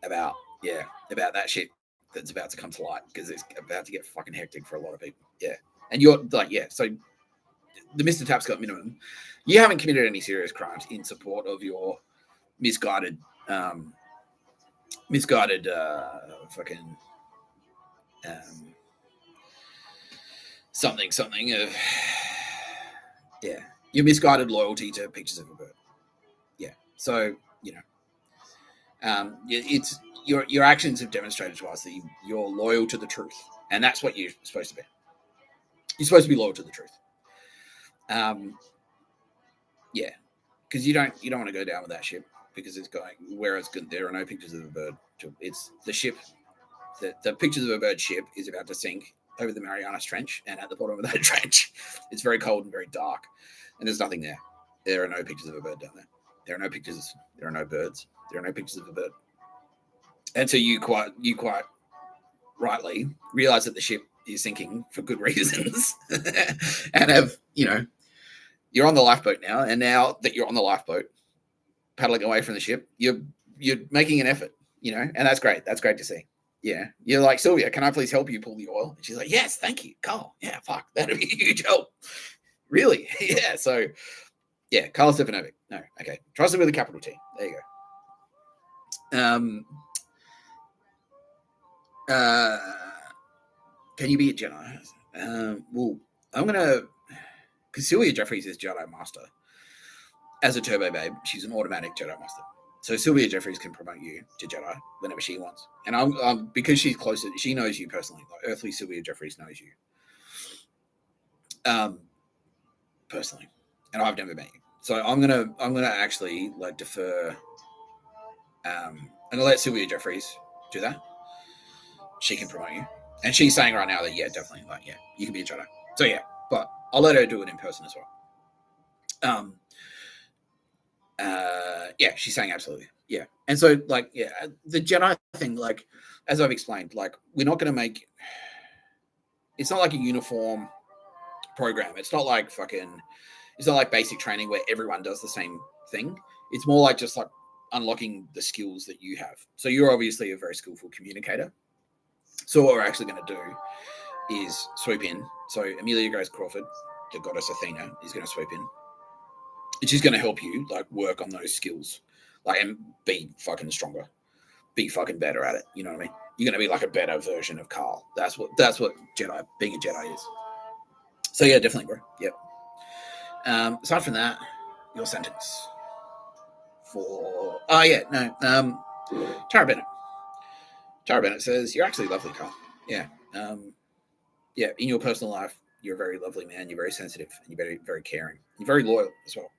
about that shit that's about to come to light, because it's about to get fucking hectic for a lot of people. Yeah. And you're like, so the Mr. Tapscott minimum, you haven't committed any serious crimes in support of your misguided fucking something of your misguided loyalty to pictures of a bird. So it's your actions have demonstrated to us that you're loyal to the truth, and that's what you're supposed to be. You're supposed to be loyal to the truth. Because you don't want to go down with that ship, because it's going where it's good. There are no pictures of a bird. It's the ship. The pictures of a bird ship is about to sink over the Marianas Trench, and at the bottom of that trench, it's very cold and very dark, and there's nothing there. There are no pictures of a bird down there. There are no pictures. There are no birds. There are no pictures of a bird. And so you quite rightly realize that the ship is sinking for good reasons, and have you're on the lifeboat now, and now that you're on the lifeboat, paddling away from the ship, you're making an effort, and that's great. That's great to see. Yeah, you're like, Sylvia, can I please help you pull the oil? And she's like, yes, thank you, Carl. Yeah, fuck, that'd be a huge help. Really? Yeah. So, Carl Stefanovic. No, okay. Trust him with a capital T. There you go. Can you be a Jedi? Well, I'm gonna, because Sylvia Jeffries is Jedi Master. As a Turbo Babe, she's an automatic Jedi Master. So Sylvia Jeffries can promote you to Jedi whenever she wants. And I'm because she's closer, she knows you personally. Like Earthly Sylvia Jeffries knows you. Personally. And I've never met you. So I'm gonna actually like defer and I'll let Sylvia Jeffries do that. She can promote you. And she's saying right now that yeah, definitely, like, yeah, you can be a Jedi. So yeah, but I'll let her do it in person as well. Yeah, she's saying absolutely. Yeah. And so, like, yeah, the Jedi thing, like, as I've explained, like, we're not going to make, it's not like a uniform program. It's not like it's not like basic training where everyone does the same thing. It's more like just like unlocking the skills that you have. So you're obviously a very skillful communicator. So what we're actually going to do is swoop in. So Amelia Grace Crawford, the goddess Athena, is going to swoop in. And she's going to help you like work on those skills, like, and be fucking stronger, be fucking better at it. You know what I mean? You're going to be like a better version of Carl. That's what Jedi, being a Jedi is. So yeah, definitely, bro. Yep. Aside from that, your sentence for Tara Bennett. Tara Bennett says you're actually lovely, Carl. Yeah. Yeah. In your personal life, you're a very lovely man. You're very sensitive, and you're very, very caring. You're very loyal as well.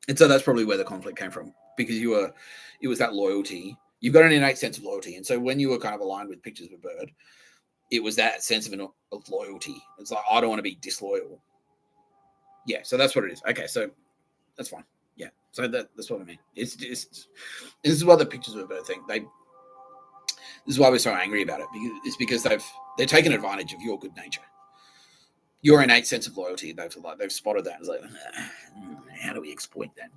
And so that's probably where the conflict came from, because it was that loyalty. You've got an innate sense of loyalty. And so when you were kind of aligned with Pictures of a Bird, it was that sense of loyalty. It's like, I don't want to be disloyal. Yeah, so that's what it is. Okay, so that's fine. Yeah, so that's what I mean. This is what the Pictures of a Bird thing. This is why we're so angry about it. Because they've taken advantage of your good nature, your innate sense of loyalty. They've spotted that. It's like, how do we exploit that?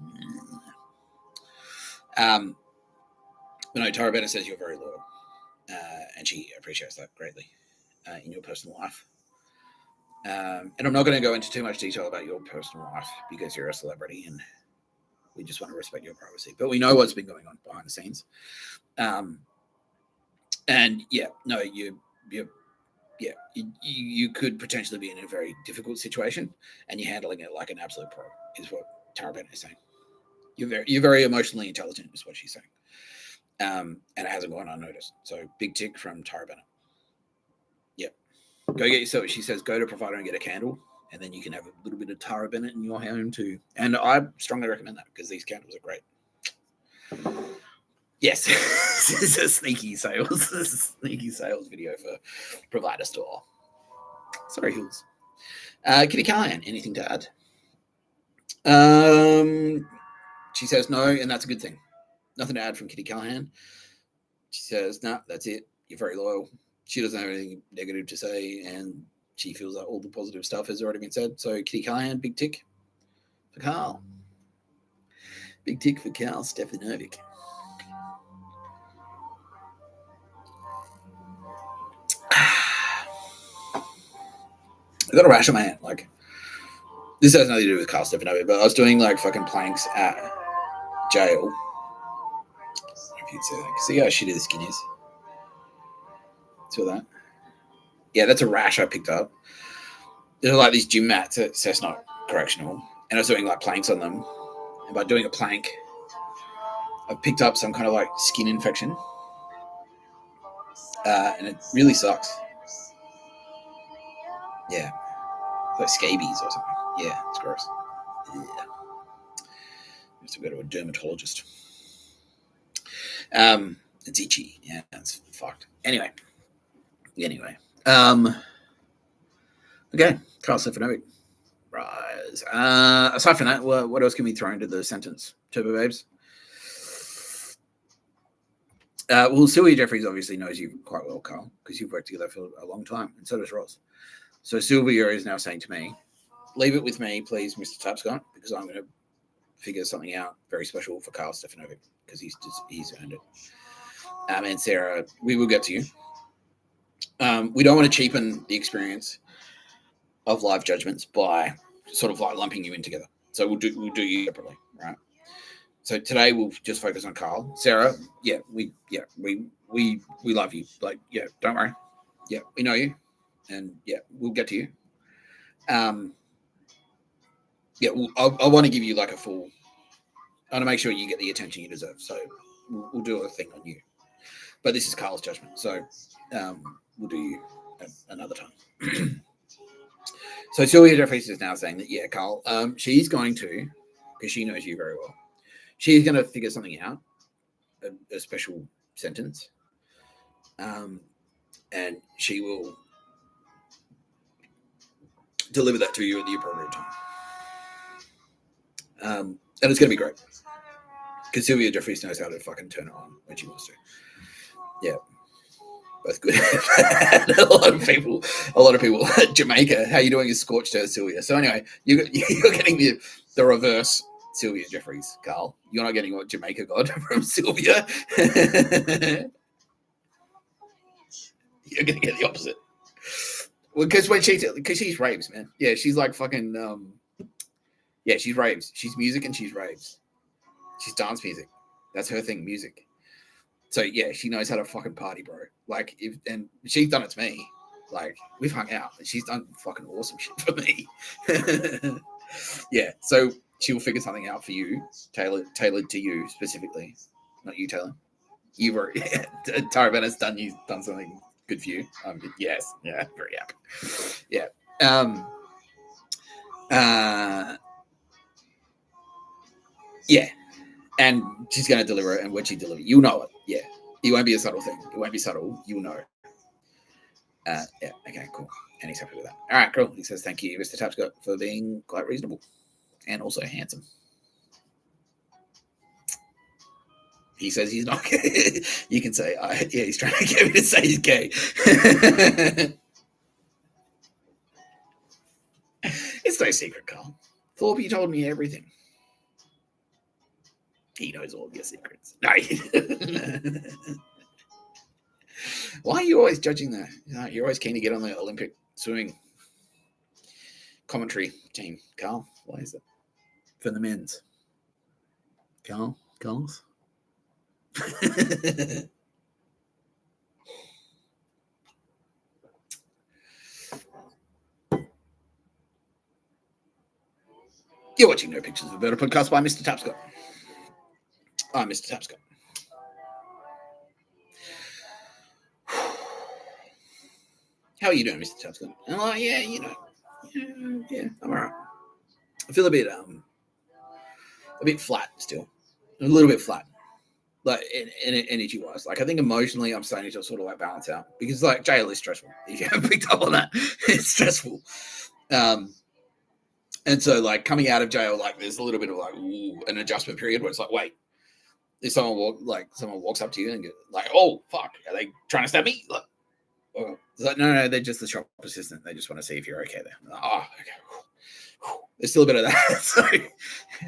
But no, Tara Bennett says you're very loyal, and she appreciates that greatly in your personal life. And I'm not going to go into too much detail about your personal life because you're a celebrity and we just want to respect your privacy. But we know what's been going on behind the scenes. And yeah, no, you could potentially be in a very difficult situation, and you're handling it like an absolute pro, is what Tara Bennett is saying. You're very emotionally intelligent, is what she's saying. And it hasn't gone unnoticed. So big tick from Tara Bennett. Yep. Go get yourself, she says, go to Provider and get a candle, and then you can have a little bit of Tara Bennett in your home too. And I strongly recommend that because these candles are great. Yes, this is a sneaky sales video for Provider Store. Sorry, Hills. Kitty Callahan, anything to add? She says no, and that's a good thing. Nothing to add from Kitty Callahan. She says, nah, that's it. You're very loyal. She doesn't have anything negative to say, and she feels that all the positive stuff has already been said. So Kitty Callahan, big tick for Carl. Big tick for Carl Stefanovic. I got a rash on my hand. Like, this has nothing to do with Carl Stefanovic, but I was doing like fucking planks at jail. If you'd say that. See how shitty the skin is. Saw that? Yeah, that's a rash I picked up. There are like these gym mats at Cessnock Correctional, and I was doing like planks on them. And by doing a plank, I picked up some kind of like skin infection, and it really sucks. Yeah, it's like scabies or something. Yeah, it's gross. Yeah, I have to go to a dermatologist. It's itchy. Yeah, it's fucked. Anyway. Okay, Carl Stefanovic. Rise. Aside from that, what else can we throw into the sentence? Turbo Babes. Well, Sylvia Jeffries obviously knows you quite well, Carl, because you've worked together for a long time, and so does Ross. So Sylvia is now saying to me, leave it with me, please, Mr. Tapscott, because I'm going to figure something out very special for Carl Stefanovic, because he's earned it. And Sarah, we will get to you. We don't want to cheapen the experience of live judgments by sort of like lumping you in together. So we'll do you separately, right? So today we'll just focus on Carl. Sarah, we love you. Like, don't worry. Yeah, we know you, and we'll get to you. I want to give you like a full. I want to make sure you get the attention you deserve. So we'll do a thing on you. But this is Carl's judgment, so we'll do you another time. So Sylvia Jeffries is now saying that, Carl, she's going to, because she knows you very well, she's going to figure something out, a special sentence, and she will deliver that to you at the appropriate time. And it's going to be great, because Sylvia Jeffries knows how to fucking turn it on when she wants to. Yeah. Both good. a lot of people. Jamaica, how you doing? Is scorched earth, Sylvia. So anyway, you're getting the reverse Sylvia Jeffries, Carl. You're not getting what Jamaica got from Sylvia. You're gonna get the opposite. Well, because she's raves, man. Yeah, she's like fucking. She's raves. She's music and she's raves. She's dance music. That's her thing, music. So she knows how to fucking party, bro. Like, and she's done it to me. Like, we've hung out, and she's done fucking awesome shit for me. So she will figure something out for you, tailored to you specifically, not you, Taylor. You've already Tara Bennett's done something good for you. Yes, very happy. And she's going to deliver it, and when she delivers, you know it. Yeah, it won't be a subtle thing. It won't be subtle. You'll know. Okay, cool. And he's happy with that. All right, cool. He says, thank you, Mr. Tapscott, for being quite reasonable and also handsome. He says he's not gay. You can say, he's trying to get me to say he's gay. It's no secret, Carl. Thorpe, you told me everything. He knows all of your secrets. No. Why are you always judging that? You're always keen to get on the Olympic swimming commentary team, Carl. Why is that? For the men's. Carls? You're watching No Pictures of a Better podcast by Mr. Tapscott. I'm Mr. Tapscott. How are you doing, Mr. Tapscott? And I'm like, I'm all right. I feel a bit flat still. A little bit flat. Like, energy-wise. Like, I think emotionally I'm starting to sort of, like, balance out. Because, like, jail is stressful. If you haven't picked up on that, it's stressful. And so, like, coming out of jail, like, there's a little bit of, like, an adjustment period where it's like, wait. If someone walks up to you and goes, like, oh, fuck, are they trying to stab me? Like, it's like, no, they're just the shop assistant. They just want to see if you're okay there. Like, oh, okay. There's still a bit of that. So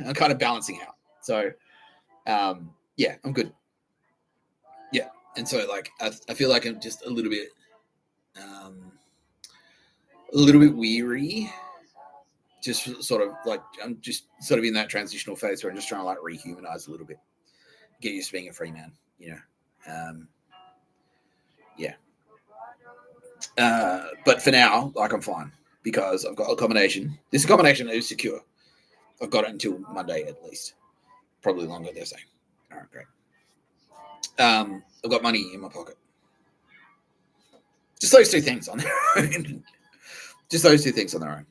I'm kind of balancing out. So, I'm good. Yeah. And so, like, I feel like I'm just a little bit weary. Just sort of like, I'm just sort of in that transitional phase where I'm just trying to, like, rehumanize a little bit. Get used to being a free man, but for now, like, I'm fine because I've got accommodation. This accommodation is secure. I've got it until Monday at least. Probably longer, they're saying. All right, great. I've got money in my pocket. Just those two things on their own. Just those two things on their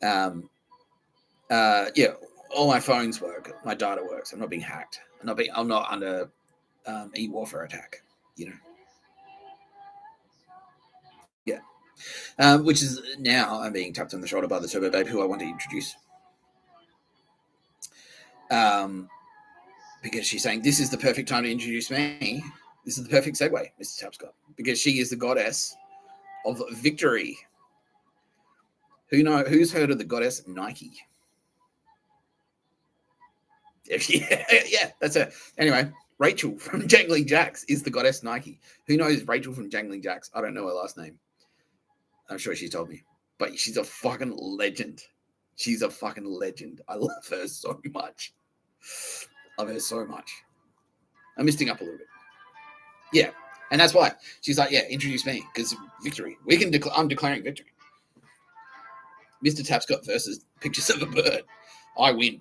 own, all my phones work. My data works. I'm not being hacked. I'm not under e-warfare attack, which is now I'm being tapped on the shoulder by the Turbo Babe, who I want to introduce. Because she's saying, this is the perfect time to introduce me. This is the perfect segue, Mr. Tapscott, because she is the goddess of victory. Who's heard of the goddess Nike? Yeah, that's her. Anyway, Rachel from Jangling Jacks is the goddess Nike. Who knows Rachel from Jangling Jacks? I don't know her last name. I'm sure she told me. But she's a fucking legend. She's a fucking legend. I love her so much. Love her so much. I'm misting up a little bit. Yeah. And that's why. She's like, yeah, introduce me. Because victory. I'm declaring victory. Mr. Tapscott versus pictures of a bird. I win.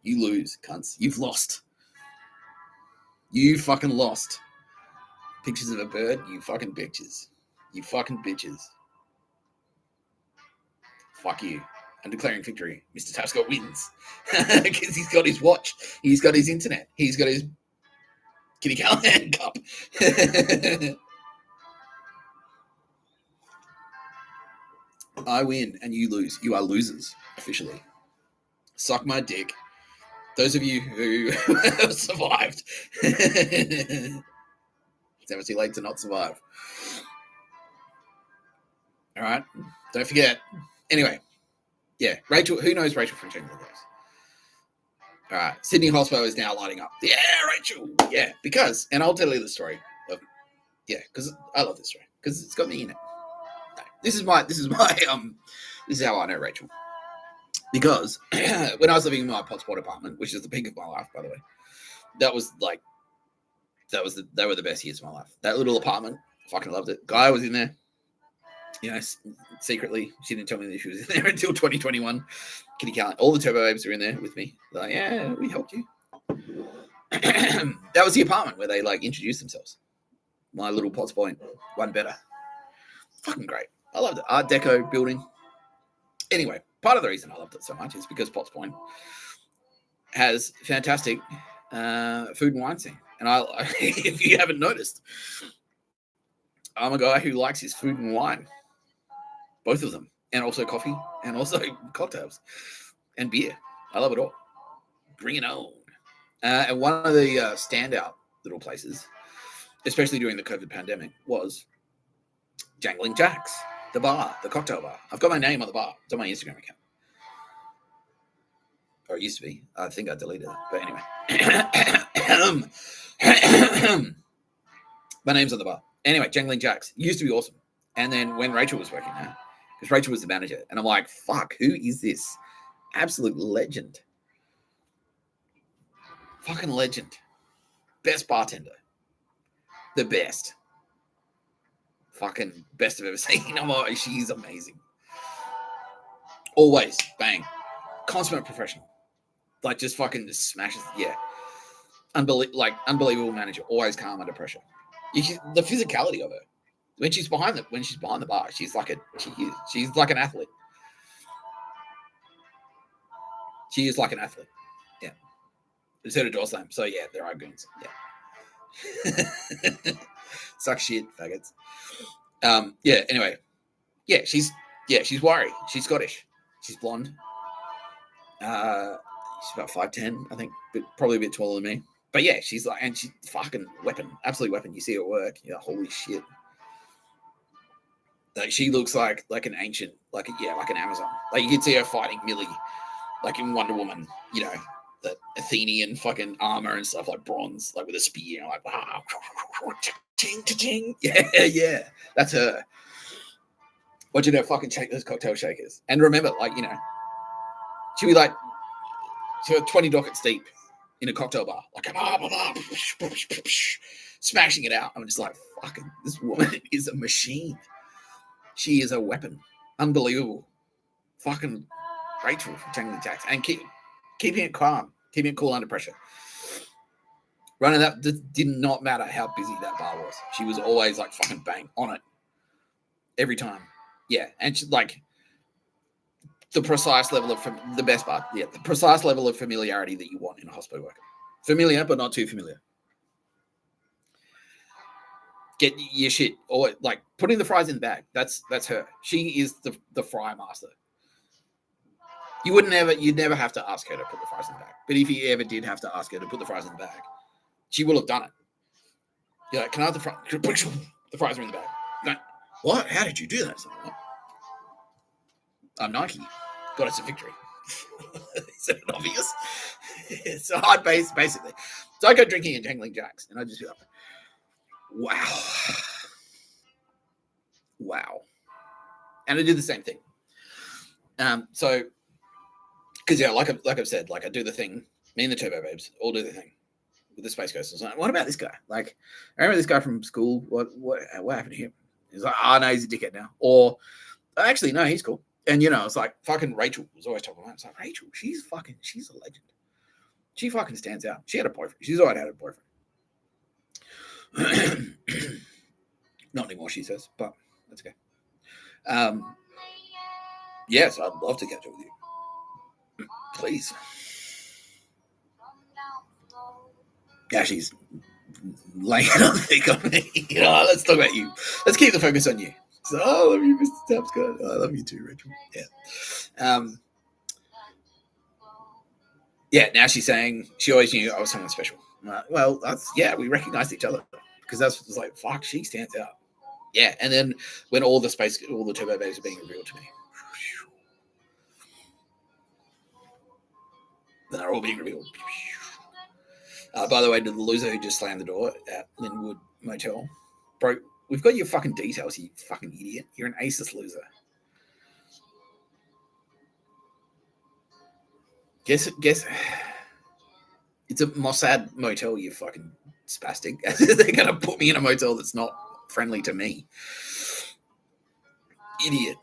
You lose, cunts. You've lost. You fucking lost. Pictures of a bird, you fucking bitches. You fucking bitches. Fuck you. I'm declaring victory. Mr. Tapscott wins. Because he's got his watch. He's got his internet. He's got his Kitty Callahan cup. I win and you lose. You are losers, officially. Suck my dick. Those of you who survived. It's never too late to not survive. All right? Don't forget. Anyway. Yeah. Rachel. Who knows Rachel from Chamber of Those? All right. Sydney Hospo is now lighting up. Yeah, Rachel. Yeah. Because, and I'll tell you the story. Because I love this story. Because it's got me in it. This is how I know Rachel. Because when I was living in my Potspot apartment, which is the peak of my life, by the way, they were the best years of my life. That little apartment, fucking loved it. Guy was in there, secretly. She didn't tell me that she was in there until 2021. Kitty Callahan, all the Turbo Babes were in there with me. They're like, yeah, we helped you. That was the apartment where they introduced themselves. My little Potts Point, one better. Fucking great. I loved it. Art Deco building. Anyway, part of the reason I loved it so much is because Potts Point has fantastic food and wine scene. And if you haven't noticed, I'm a guy who likes his food and wine. Both of them. And also coffee. And also cocktails. And beer. I love it all. Bring it on. And one of the standout little places, especially during the COVID pandemic, was Jangling Jack's. The bar, the cocktail bar. I've got my name on the bar. It's on my Instagram account. Or it used to be. I think I deleted it. But anyway. My name's on the bar. Anyway, Jangling Jack's. Used to be awesome. And then when Rachel was working there, because Rachel was the manager, and I'm like, fuck, who is this? Absolute legend. Fucking legend. Best bartender. The best. Fucking best I've ever seen. She's amazing. Always bang. Consummate professional. Just smashes. Yeah. Unbelievable manager. Always calm under pressure. The physicality of her. When she's behind the bar, she's like an athlete. She is like an athlete. Yeah. Just heard a door slam. So yeah, there are goons. Yeah. Suck shit, faggots. Anyway. Yeah, she's wiry. She's Scottish. She's blonde. She's about 5'10", I think, but probably a bit taller than me. But yeah, she's fucking weapon, absolute weapon. You see her work, holy shit. She looks like an ancient, like an Amazon. You could see her fighting Millie, in Wonder Woman, the Athenian fucking armor and stuff, bronze, with a spear, wow, ting, ting. Yeah, that's her. Watching her fucking shake those cocktail shakers. And remember, she'll be she'll 20 dockets deep in a cocktail bar, smashing it out. I'm just fucking, this woman is a machine. She is a weapon. Unbelievable. Fucking Rachel from Jangling Jacks. And keeping it calm, keeping it cool under pressure. Running that did not matter how busy that bar was. She was always fucking bang on it. Every time. Yeah. And she, the precise level of the best bar. Yeah. The precise level of familiarity that you want in a hospital worker. Familiar, but not too familiar. Get your shit, or putting the fries in the bag. That's her. She is the fry master. You'd never have to ask her to put the fries in the bag. But if you ever did have to ask her to put the fries in the bag, she will have done it. You're like, can I have the fries? The fries are in the bag. No. What? How did you do that? I'm Nike. Got us a victory. Is it obvious? It's a hard base, basically. So I go drinking and Jangling Jacks, and I just be like, wow. And I did the same thing. So Because yeah, like I've said, like I do the thing. Me and the Turbo Babes all do the thing with the Space Coasters. Like, what about this guy? Like, I remember this guy from school. What happened to him? He's like, oh no, he's a dickhead now. Or actually, no, he's cool. And it's like fucking Rachel was always talking about. It's like Rachel, she's a legend. She fucking stands out. She had a boyfriend. She's always had a boyfriend. Not anymore, she says, but that's okay. Yes, I'd love to catch up with you. Please. Yeah, she's laying on thick on me. Let's talk about you. Let's keep the focus on you. So, I love you, Mr Tapscott. I love you too, Rachel. Yeah. Now she's saying she always knew I was someone special. Well, we recognized each other because that's was like, fuck, she stands out. Yeah, and then when all the Turbo Babes are being revealed to me, then they're all being revealed. By the way, to the loser who just slammed the door at Linwood Motel, bro, we've got your fucking details, you fucking idiot. You're an aceless loser. Guess. It's a Mossad motel, you fucking spastic. They're going to put me in a motel that's not friendly to me. Idiot.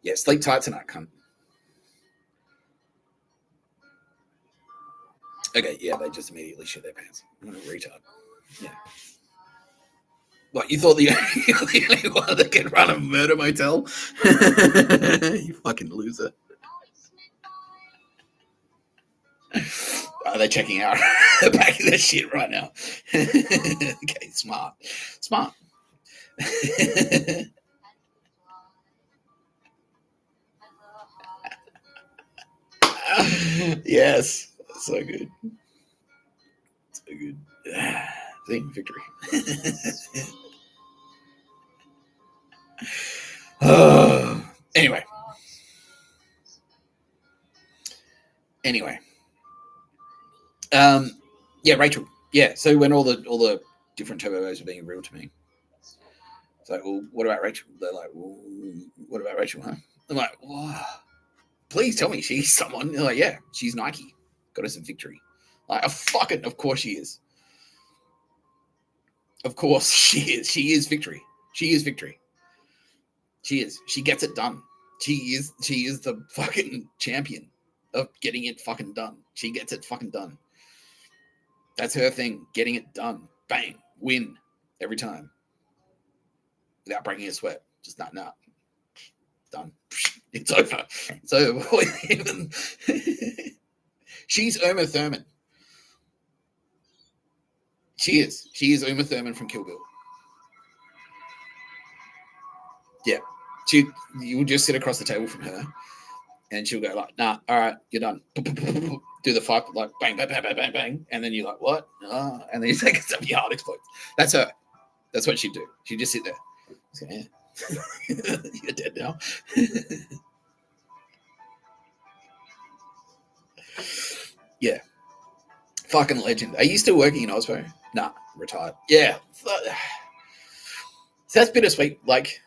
Yeah, sleep tight tonight, cunt. Okay, yeah, they just immediately shit their pants. I'm a retard. Yeah. What, you thought you're the only one that can run a murder motel? You fucking loser. Are they checking out? They're packing their shit right now. Okay, smart. Yes, so good. See, victory. Anyway. Rachel. Yeah, so when all the different Turbo Babes are being real to me, it's like, well, what about Rachel? They're like, well, what about Rachel, huh? I'm like, wow. Please tell me she's someone. They're like, yeah, she's Nike. Got us a victory. Like, of course she is. Of course she is. She is victory. She is victory. She is. She gets it done. She is the fucking champion of getting it fucking done. She gets it fucking done. That's her thing. Getting it done. Bang. Win. Every time. Without breaking a sweat. Just not. Done. It's over. It's over. She's Uma Thurman. She is. She is Uma Thurman from Kill Bill. Yeah. You'll just sit across the table from her and she'll go like, nah, all right, you're done. Do the fight, like bang, bang, bang, bang, bang, bang. And then you're like, what? And then you take a step, your heart explodes. That's her. That's what she'd do. She'd just sit there. So, yeah. You're dead now. Yeah. Fucking legend. Are you still working in Osmo? Nah, retired. Yeah. So that's bittersweet. Like,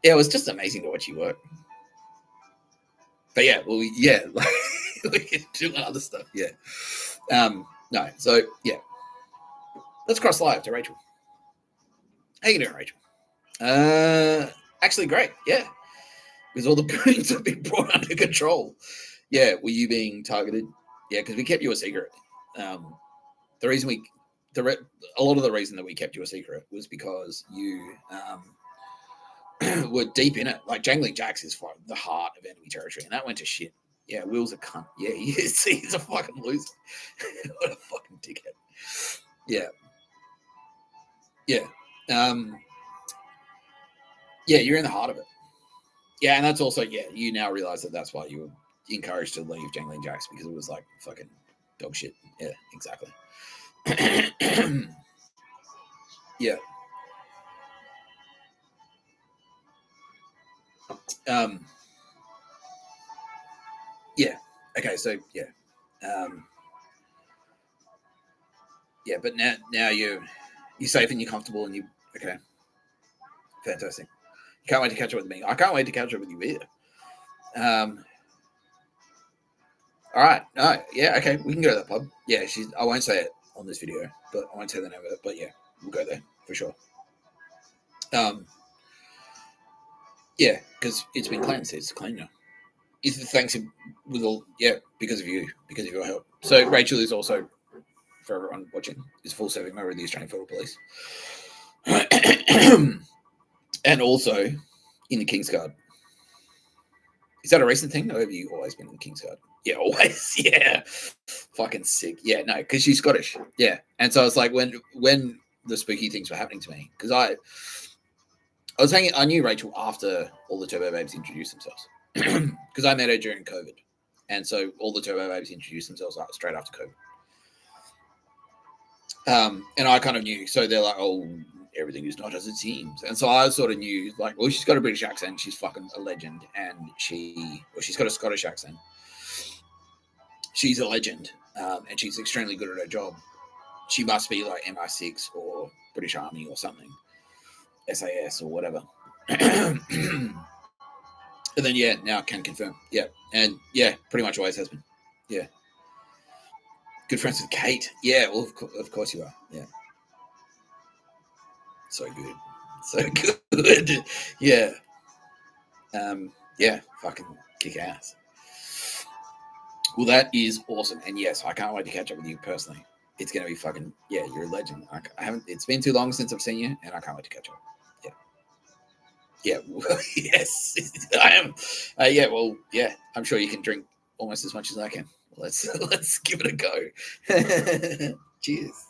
yeah, it was just amazing to watch you work. But yeah, well, yeah, like, we can do other stuff. Yeah. No, so yeah. Let's cross live to Rachel. How you doing, Rachel? Actually, great. Yeah. Because all the billings have been brought under control. Yeah. Were you being targeted? Yeah, because we kept you a secret. A lot of the reason that we kept you a secret was because you were deep in it. Like Jangling Jacks is the heart of enemy territory, and that went to shit. Yeah, Will's a cunt. Yeah, he is. He's a fucking loser. What a fucking dickhead. Yeah. Yeah. Yeah, you're in the heart of it. Yeah, and that's also, you now realize that that's why you were encouraged to leave Jangling Jacks, because it was like fucking dog shit. Yeah, exactly. Yeah. Yeah. Okay, so yeah. Yeah, but now you're safe and you're comfortable and okay. Fantastic. You can't wait to catch up with me. I can't wait to catch up with you either. All right. No. Yeah. Okay. We can go to that pub. Yeah. I won't say it on this video, but I won't say the name of it. But yeah, we'll go there for sure. Yeah, because it's been cleansed. It's clean now. Thanks with all. Yeah, because of you, because of your help. So Rachel is also, for everyone watching, is full serving member of the Australian Federal Police, and also in the King's Guard. Is that a recent thing? Or have you always been in the King's Guard? Yeah, always. Yeah, fucking sick. Yeah, no, because she's Scottish. Yeah, and so it's like when the spooky things were happening to me, because I was hanging. I knew Rachel after all the Turbo Babes introduced themselves, because I met her during COVID, and so all the Turbo Babes introduced themselves straight after COVID. And I kind of knew. So they're like, "Oh, everything is not as it seems," and so I sort of knew, like, well, she's got a British accent, she's fucking a legend, and she's got a Scottish accent, she's a legend, and she's extremely good at her job. She must be like MI6 or British Army or something, SAS or whatever. And then, yeah, now I can confirm. Yeah. And yeah, pretty much always has been. Yeah. Good friends with Kate. Yeah, well, of course you are. Yeah. So good. So good. Yeah. Yeah, fucking kick ass. Well, that is awesome. And yes, I can't wait to catch up with you personally. It's going to be fucking, yeah, you're a legend. It's been too long since I've seen you, and I can't wait to catch up. Yeah. Yeah, yes, I am. Yeah, well, yeah, I'm sure you can drink almost as much as I can. Let's give it a go. Cheers.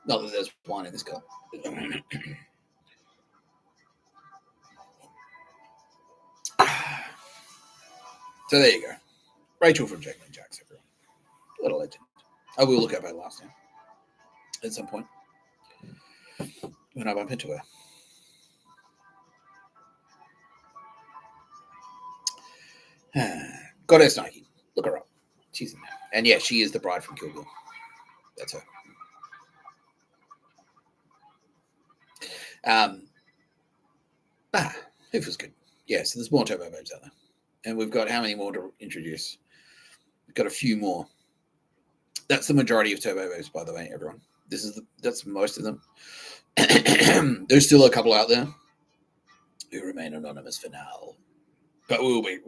Not that there's wine in this cup. So there you go. Rachel from Jack and Jack's, everyone. What a legend. I will look up her last name at some point when I bump into her. Goddess Nike. Look her up. She's in there. And yeah, she is the bride from Kill Bill. That's her. It was good. Yeah, so there's more Turbo Babes out there. And we've got how many more to introduce? We've got a few more. That's the majority of Turbo Babes, by the way, everyone. That's most of them. There's still a couple out there who remain anonymous for now. But will be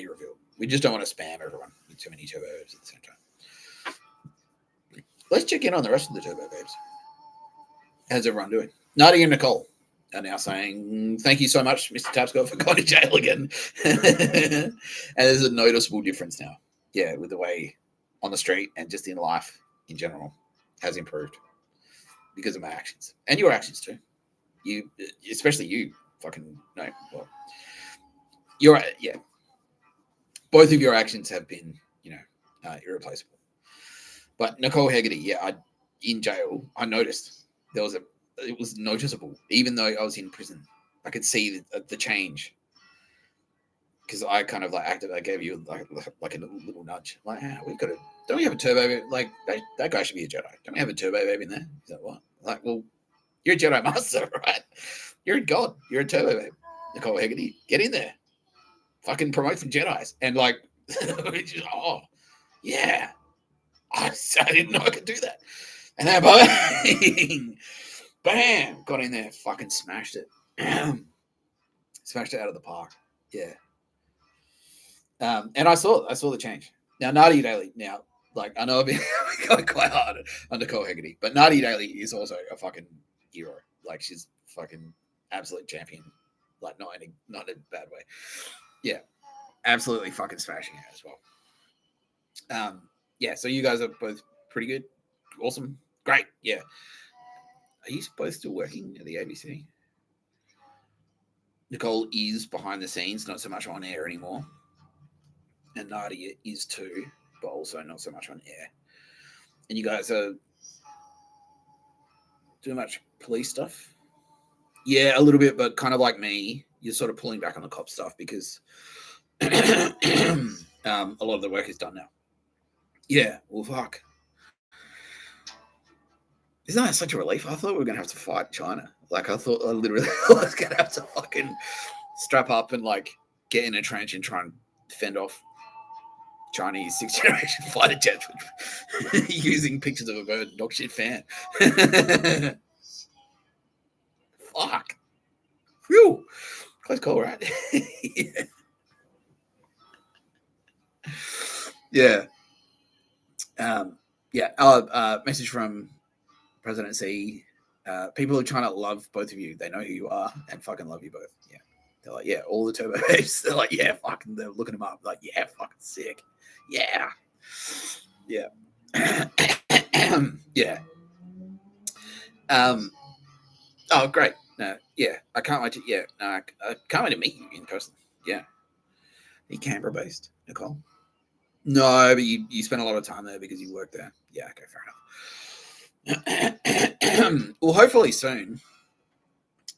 revealed. We just don't want to spam everyone with too many Turbo Babes at the same time. Let's check in on the rest of the Turbo Babes. How's everyone doing? Nadia and Nicole are now saying, thank you so much, Mr. Tapscott, for going to jail again. And there's a noticeable difference now. Yeah, with the way on the street and just in life in general has improved because of my actions. And your actions too. You, especially you, fucking, no, well, yeah. Both of your actions have been, irreplaceable. But Nicole Hegarty, yeah, in jail, I noticed it was noticeable. Even though I was in prison, I could see the change. Because I kind of I gave you like a little nudge. Like, don't we have a Turbo? Like, that guy should be a Jedi. Don't we have a Turbo Babe in there? Is that what? Like, well, you're a Jedi Master, right? You're a god. You're a Turbo Babe. Nicole Hegarty, get in there. Fucking promote some Jedis. And like, oh, yeah. I didn't know I could do that. And then bam, got in there, fucking smashed it. Smashed it out of the park. Yeah. And I saw the change. Now, Nadia Daly, I know I've been going quite hard on Nicole Hegarty, but Nadia Daly is also a fucking hero. Like, she's fucking absolute champion. Like, not in a bad way. Yeah. Absolutely fucking smashing it as well. Yeah, so you guys are both pretty good. Awesome. Great. Yeah. Are you both still working at the ABC? Nicole is behind the scenes, not so much on air anymore. And Nadia is too, but also not so much on air. And you guys are doing much police stuff? Yeah, a little bit, but kind of like me, you're sort of pulling back on the cop stuff because a lot of the work is done now. Yeah, well, fuck. Isn't that such a relief? I thought we were going to have to fight China. Like, I thought I literally was going to have to fucking strap up and, like, get in a trench and try and fend off Chinese 6th generation fighter jet using pictures of a bird. Dog shit fan. Fuck. Phew. Close call, right? Yeah. Message from President C. People are trying to love both of you. They know who you are and fucking love you both. Yeah. They're like, yeah, all the turbo babes. They're like, yeah, fucking, they're looking them up. Like, yeah, fucking sick. Yeah. Yeah. Yeah. Oh, great. No, yeah. I can't wait to, I can't wait to meet you in person. Yeah. Are you Canberra based, Nicole? No, but you spent a lot of time there because you work there. Yeah, okay, fair enough. Well, hopefully soon.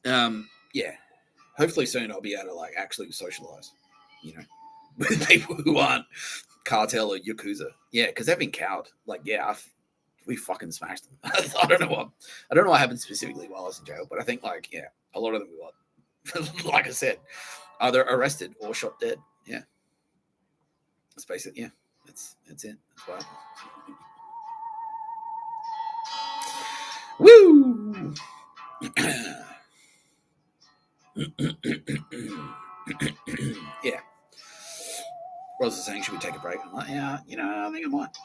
Yeah. Hopefully soon I'll be able to like actually socialize, with people who aren't cartel or Yakuza. Yeah, because they've been cowed. Like, yeah, we fucking smashed them. I don't know what happened specifically while I was in jail, but I think like, yeah, a lot of them were like I said, either arrested or shot dead. Yeah. Let's face it, yeah. That's it. That's what happened. Woo! Yeah. Rose is saying, should we take a break? I'm like, yeah, I think I might.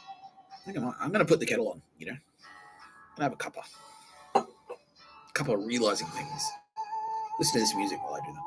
I'm going to put the kettle on, I'm going to have a cuppa of realizing things. Listen to this music while I do that.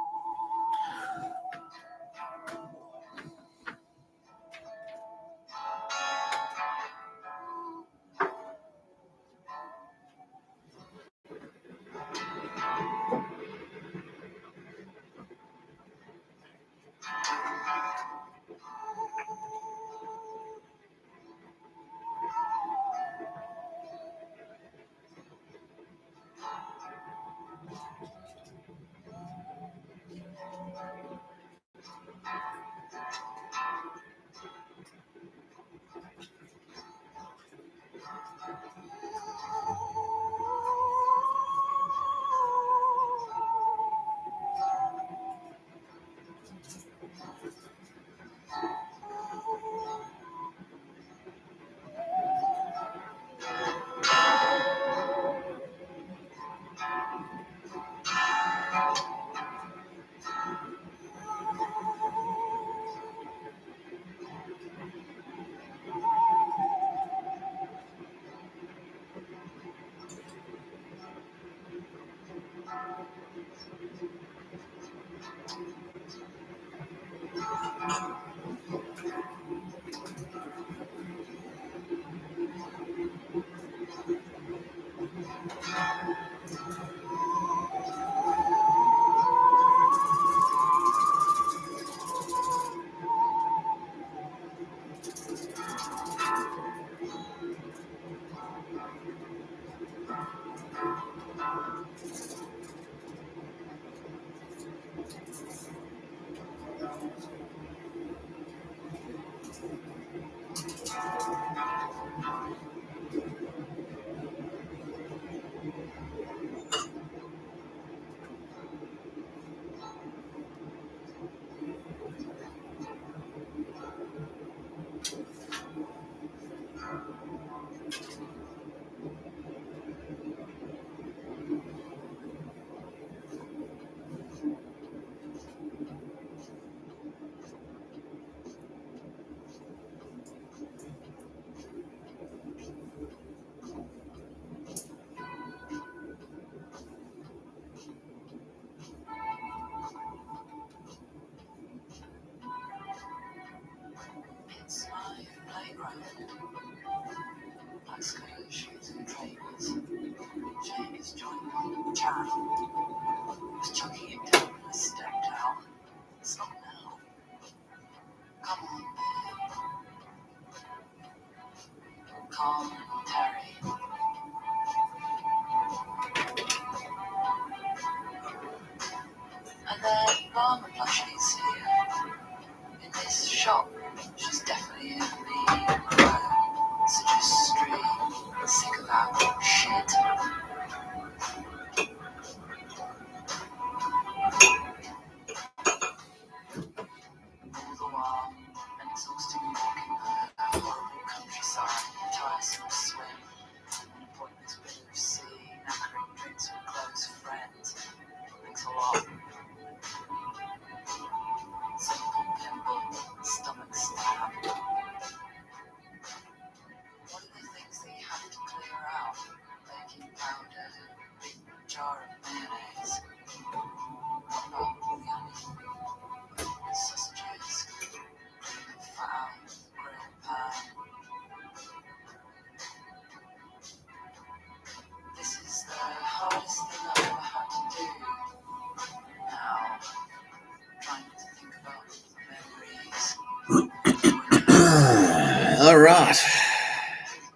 All right.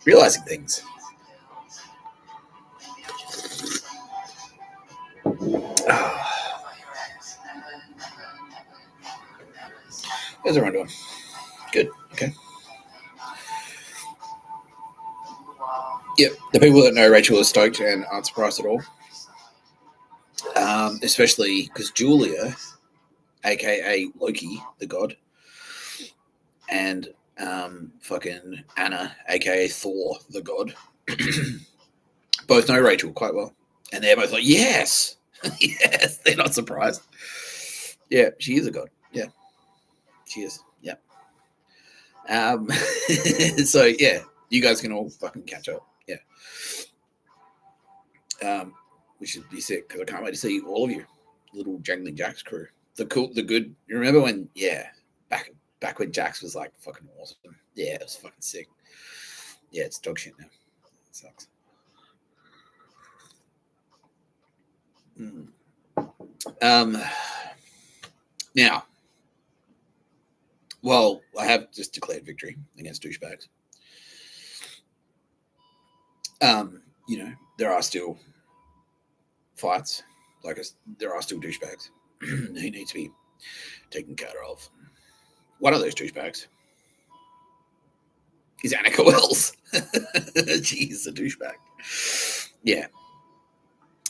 Realizing things. How's everyone doing? Good. Okay. Yep. The people that know Rachel are stoked and aren't surprised at all. Especially because Julia, aka Loki, the god, and fucking Anna, aka Thor, the god, both know Rachel quite well. And they're both like, yes. Yes. They're not surprised. Yeah, she is a god. Yeah. She is. Yeah. So yeah, you guys can all fucking catch up. Yeah. We should be sick because I can't wait to see all of you, little Jangling Jacks crew. The good. You remember when? Yeah, back when Jax was like fucking awesome. Yeah, it was fucking sick. Yeah, it's dog shit now. It sucks. Now, well, I have just declared victory against douchebags. You know, there are still fights. There are still douchebags who need to be taken care of. One of those douchebags is Anika Wells. She's a douchebag. Yeah.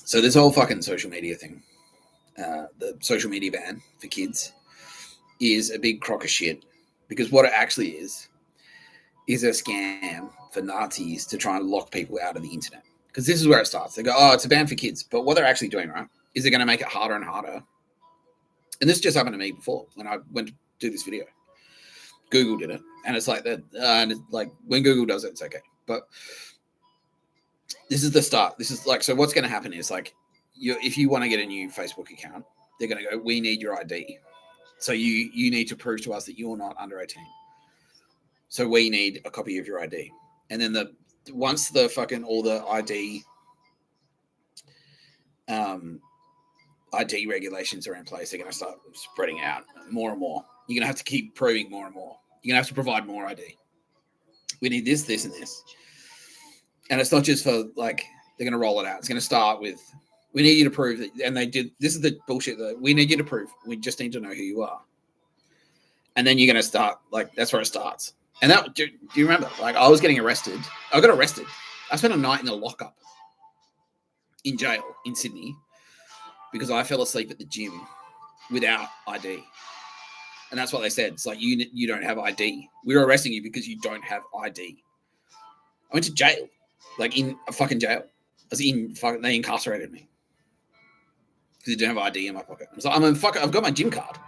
So this whole fucking social media thing, the social media ban for kids, is a big crock of shit. Because what it actually is a scam for Nazis to try and lock people out of the internet. Because this is where it starts. They go, oh, it's a ban for kids. But what they're actually doing, right, is they're going to make it harder and harder. And this just happened to me before when I went to do this video. Google did it. And it's like that. And it's like when Google does it, it's okay. But this is the start. This is like, so what's going to happen is like, if you want to get a new Facebook account, they're going to go, we need your ID. So you need to prove to us that you're not under 18. So we need a copy of your ID. And then once the fucking all the ID regulations are in place, they're going to start spreading out more and more. You're going to have to keep proving more and more. You're going to have to provide more ID. We need this, this, and this. And it's not just for like, they're going to roll it out. It's going to start with, we need you to prove that. And they did, this is the bullshit that we need you to prove. We just need to know who you are. And then you're going to start, like, that's where it starts. And that, do you remember? Like, I was getting arrested. I got arrested. I spent a night in a lockup in jail in Sydney because I fell asleep at the gym without ID. And that's what they said. It's like, you don't have ID. We're arresting you because you don't have ID. I went to jail, like in a fucking jail. They incarcerated me because they didn't have ID in my pocket. I was like, I've got my gym card.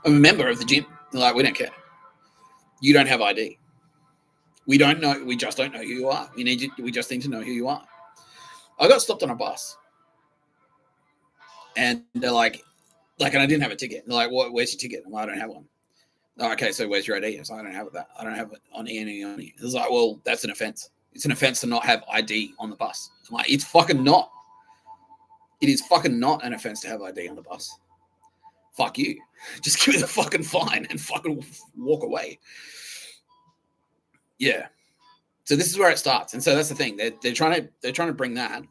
I'm a member of the gym. They're like, we don't care. You don't have ID. We don't know. We just don't know who you are. We just need to know who you are. I got stopped on a bus, and they're like, and I didn't have a ticket. They're like, where's your ticket? I don't have one. Oh, okay, so where's your ID? So I don't have it. I don't have it on any. It was like, well, that's an offense. It's an offense to not have ID on the bus. I'm like, it's fucking not. It is fucking not an offense to have ID on the bus. Fuck you. Just give me the fucking fine and fucking walk away. Yeah. So this is where it starts. And so that's the thing. They're trying to bring that.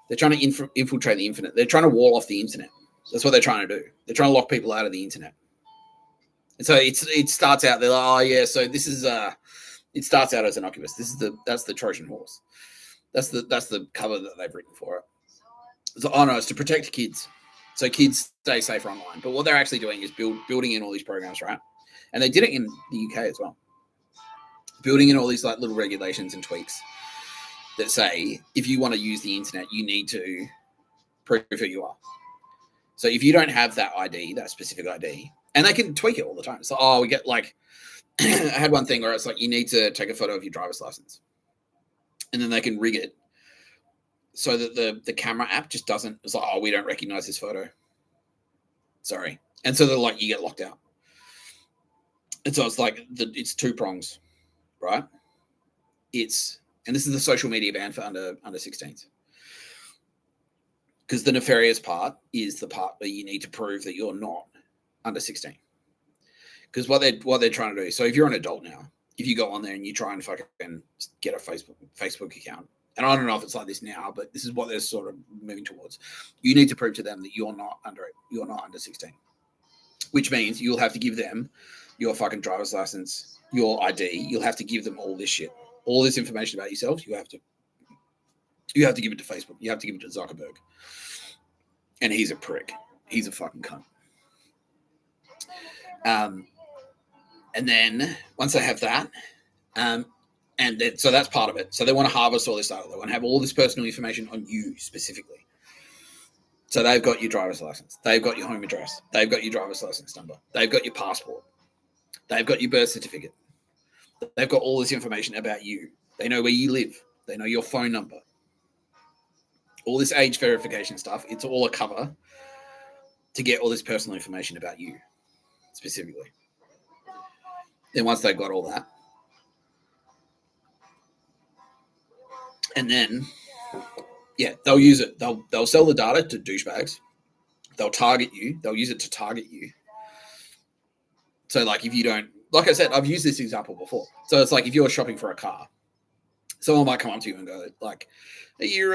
They're trying to infiltrate the internet. They're trying to wall off the internet. That's what they're trying to do. They're trying to lock people out of the internet. And so it starts out, they're like, oh yeah, so this is it starts out as innocuous. That's the Trojan horse. That's the cover that they've written for it. So, oh no, it's to protect kids. So kids stay safer online. But what they're actually doing is building in all these programs, right? And they did it in the UK as well. Building in all these like little regulations and tweaks that say if you want to use the internet, you need to prove who you are. So if you don't have that ID, that specific ID, and they can tweak it all the time. So we get like I had one thing where it's like you need to take a photo of your driver's license, and then they can rig it so that the camera app just doesn't. It's like, we don't recognize this photo. Sorry, and so they're like, you get locked out. And so it's like it's two prongs, right? And this is the social media ban for under 16s. Because the nefarious part is the part where you need to prove that you're not under 16. Because what they're trying to do. So if you're an adult now, if you go on there and you try and fucking get a Facebook account, and I don't know if it's like this now, but this is what they're sort of moving towards. You need to prove to them that you're not under 16, which means you'll have to give them your fucking driver's license, your ID. You'll have to give them all this shit, all this information about yourself. You have to give it to Facebook. You have to give it to Zuckerberg. And he's a prick. He's a fucking cunt. And then once they have that, so that's part of it. So they want to harvest all this data. They want to have all this personal information on you specifically. So they've got your driver's license. They've got your home address. They've got your driver's license number. They've got your passport. They've got your birth certificate. They've got all this information about you. They know where you live. They know your phone number. All this age verification stuff, it's all a cover to get all this personal information about you specifically. Then once they've got all that, and then, yeah, they'll use it. They'll sell the data to douchebags. They'll target you. They'll use it to target you. So, like, if you don't, like I said, I've used this example before. So it's like if you're shopping for a car, someone might come up to you and go, like, you're,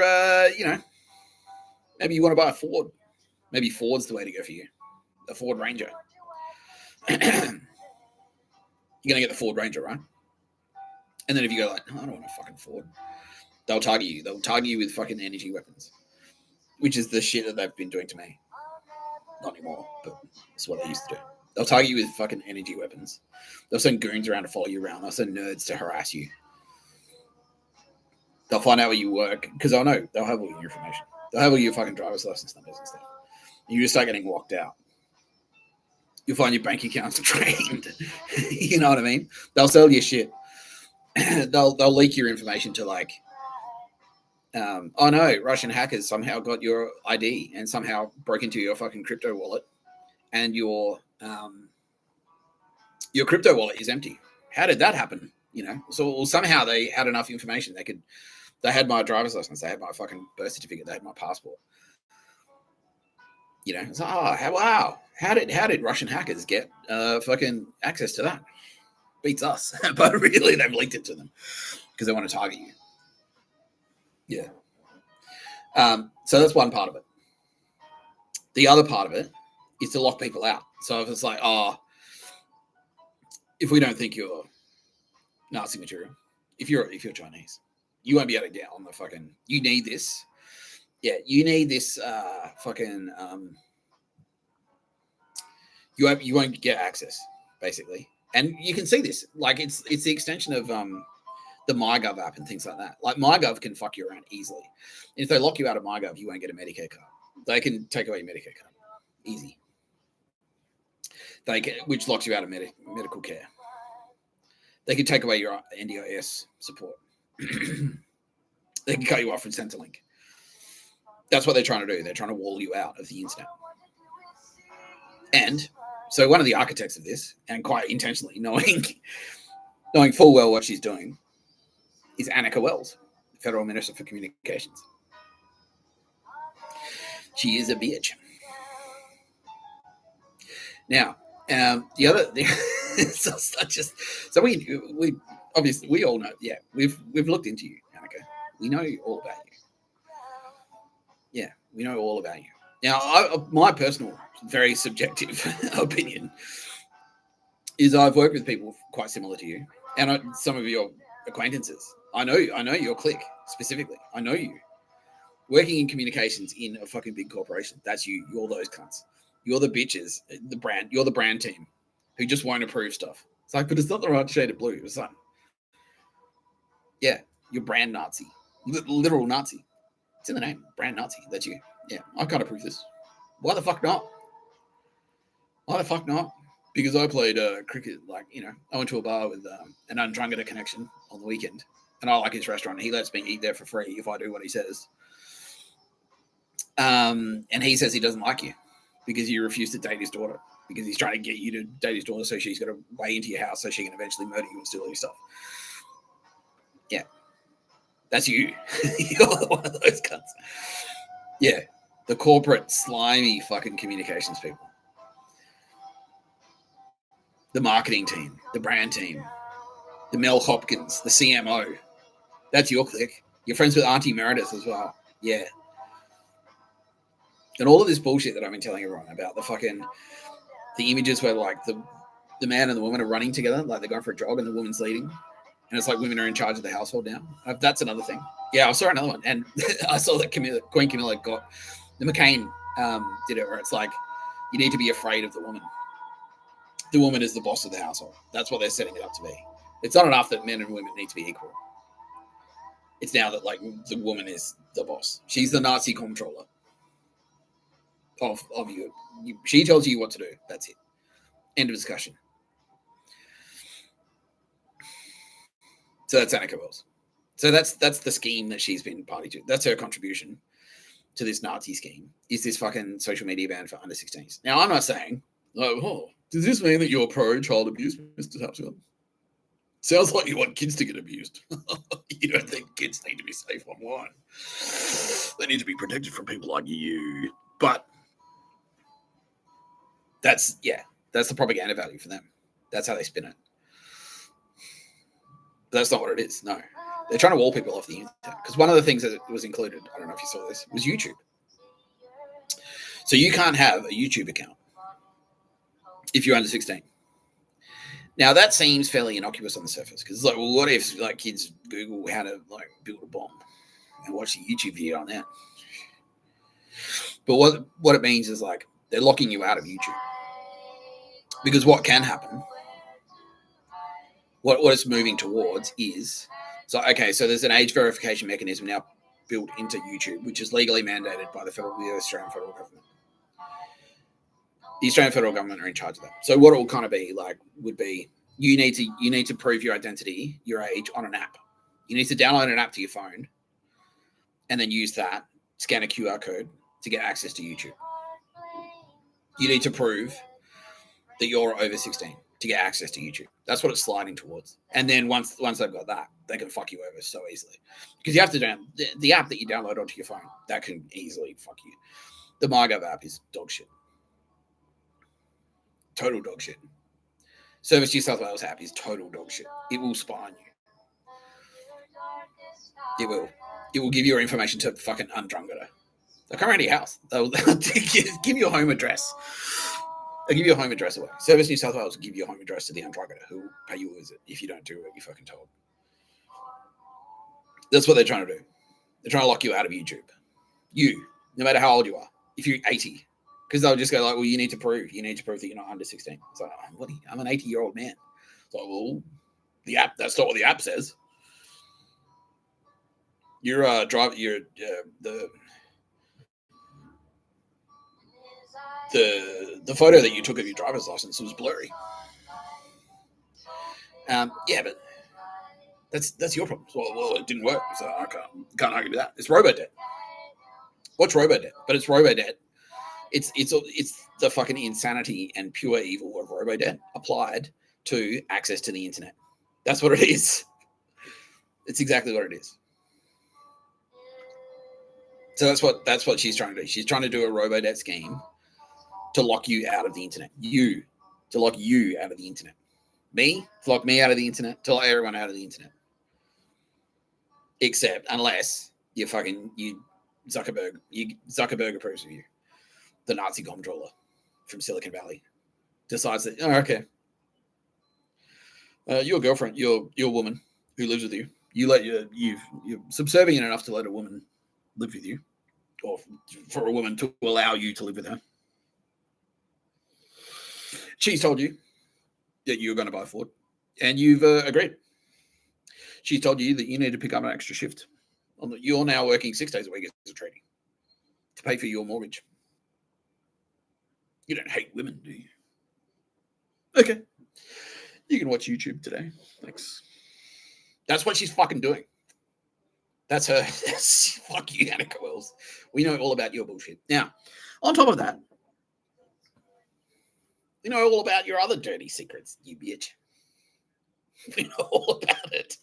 maybe you want to buy a Ford. Maybe Ford's the way to go for you. A Ford Ranger. You're going to get the Ford Ranger, right? And then if you go like, I don't want a fucking Ford, they'll target you. They'll target you with fucking energy weapons, which is the shit that they've been doing to me. Not anymore, but it's what they used to do. They'll target you with fucking energy weapons. They'll send goons around to follow you around. They'll send nerds to harass you. They'll find out where you work because they'll know. They'll have all your information. They'll have all your fucking driver's license numbers and stuff. And you just start getting locked out. You'll find your bank accounts are drained. You know what I mean? They'll sell your shit. They'll leak your information to like, oh no, Russian hackers somehow got your ID and somehow broke into your fucking crypto wallet, and your crypto wallet is empty. How did that happen? You know, so somehow they had enough information. They had my driver's license, they had my fucking birth certificate, they had my passport. You know, it's like, oh wow, how did Russian hackers get fucking access to that? Beats us, but really they've leaked it to them because they want to target you. Yeah. So that's one part of it. The other part of it is to lock people out. So if it's like, if we don't think you're Nazi material, if you're Chinese, you won't be able to get on the fucking. You need this. Yeah, you need this fucking. You won't get access basically, and you can see this. Like it's the extension of the MyGov app and things like that. Like MyGov can fuck you around easily. And if they lock you out of MyGov, you won't get a Medicare card. They can take away your Medicare card. Easy. Which locks you out of medical care. They can take away your NDIS support. They can cut you off from Centrelink. That's what they're trying to do. They're trying to wall you out of the internet. And so one of the architects of this, and quite intentionally knowing full well what she's doing, is Anika Wells, Federal Minister for Communications. She is a bitch. Now, the other thing, so we obviously we all know. Yeah, we've looked into you, Anika. We know all about you. Yeah, we know all about you. Now, my personal, very subjective opinion is I've worked with people quite similar to you, and some of your acquaintances. I know your clique specifically. I know you. Working in communications in a fucking big corporation. That's you. You're those cunts. You're the bitches. You're the brand team who just won't approve stuff. It's like, but it's not the right shade of blue. It's like, yeah, you're brand Nazi. Literal Nazi. It's in the name. Brand Nazi. That's you. Yeah, I can't approve this. Why the fuck not? Why the fuck not? Because I played cricket, like, you know, I went to a bar with an Undrungata connection on the weekend, and I like his restaurant. He lets me eat there for free if I do what he says. And he says he doesn't like you because you refuse to date his daughter, because he's trying to get you to date his daughter so she's got to way into your house so she can eventually murder you and steal all your stuff. Yeah. That's you. You're one of those cunts. Yeah. The corporate, slimy fucking communications people. The marketing team, the brand team, the Mel Hopkins, the CMO. That's your clique. You're friends with Aunty Meredith as well. Yeah. And all of this bullshit that I've been telling everyone about, the images where like the man and the woman are running together, like they're going for a jog and the woman's leading. And it's like women are in charge of the household now. That's another thing. Yeah, I saw another one. And I saw that Queen Camilla got, the McCain did it where it's like, you need to be afraid of the woman. The woman is the boss of the household. That's what they're setting it up to be. It's not enough that men and women need to be equal. It's now that like the woman is the boss. She's the Nazi comptroller of you. She tells you what to do. That's it. End of discussion. So that's Anika Wells. So that's the scheme that she's been party to. That's her contribution to this Nazi scheme, is this fucking social media ban for under 16s. Now, I'm not saying, oh, does this mean that you're pro-child abuse, Mr Tapscott? Sounds like you want kids to get abused. You don't think kids need to be safe online. They need to be protected from people like you. But that's the propaganda value for them. That's how they spin it. But that's not what it is, no. They're trying to wall people off the internet. Because one of the things that was included, I don't know if you saw this, was YouTube. So you can't have a YouTube account if you're under 16. Now, that seems fairly innocuous on the surface. Because it's like, well, what if like kids Google how to like build a bomb and watch a YouTube video on that? But what it means is like they're locking you out of YouTube. Because what can happen, what it's moving towards is, so there's an age verification mechanism now built into YouTube, which is legally mandated by the Australian federal government. The Australian federal government are in charge of that. So what it will kind of be like would be you need to prove your identity, your age on an app. You need to download an app to your phone and then use that, scan a QR code to get access to YouTube. You need to prove that you're over 16 to get access to YouTube. That's what it's sliding towards. And then once they've got that, they can fuck you over so easily. Because you have to the app that you download onto your phone, that can easily fuck you. The MyGov app is dog shit. Total dog shit. Service New South Wales app is total dog shit. It will spy on you. It will. It will give your information to fucking Undrungada. They'll come around to your house. They'll give you a home address. They'll give you a home address away. Service New South Wales will give you a home address to the Undrungada who will pay you a visit if you don't do what you're fucking told. That's what they're trying to do. They're trying to lock you out of YouTube. You, no matter how old you are. If you're 80. Because they'll just go like, well, you need to prove that you're not under 16. It's like, I'm an 80-year-old man. It's like, well, the app, that's not what the app says. The photo that you took of your driver's license was blurry. Yeah, but that's your problem. Well, it didn't work, so I can't argue with that. It's robo-debt. What's robo-debt? But it's robo-debt. It's the fucking insanity and pure evil of robo-debt applied to access to the internet. That's what it is. It's exactly what it is. So that's what she's trying to do. She's trying to do a robo-debt scheme to lock you out of the internet. To lock you out of the internet. Me, to lock me out of the internet, to lock everyone out of the internet. Except unless you Zuckerberg approves of you. The Nazi comptroller from Silicon Valley decides that, your girlfriend, your woman who lives with you, you're subservient enough to let a woman live with you, or for a woman to allow you to live with her. She's told you that you're going to buy a Ford, and you've agreed. She's told you that you need to pick up an extra shift. You're now working 6 days a week as a tradie to pay for your mortgage. You don't hate women, do you? Okay. You can watch YouTube today. Thanks. That's what she's fucking doing. That's her. Fuck you, Anika Wells. We know all about your bullshit. Now, on top of that, we know all about your other dirty secrets, you bitch. We know all about it.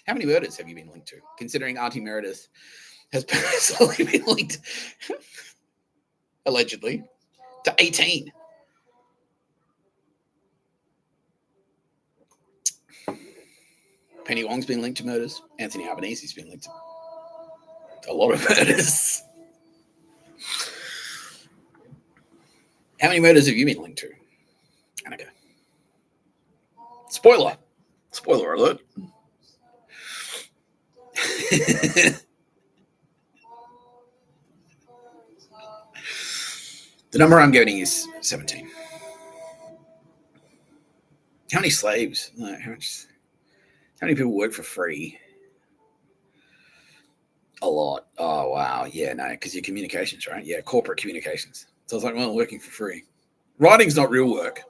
How many murders have you been linked to? Considering Aunty Meredith has personally been linked, allegedly, to 18. Penny Wong's been linked to murders. Anthony Albanese's been linked to a lot of murders. How many murders have you been linked to, Anika? Spoiler alert. The number I'm getting is 17. How many slaves? How many people work for free? A lot. Oh, wow. Yeah, no, because your communications, right? Yeah, corporate communications. So I was like, well, working for free. Writing's not real work.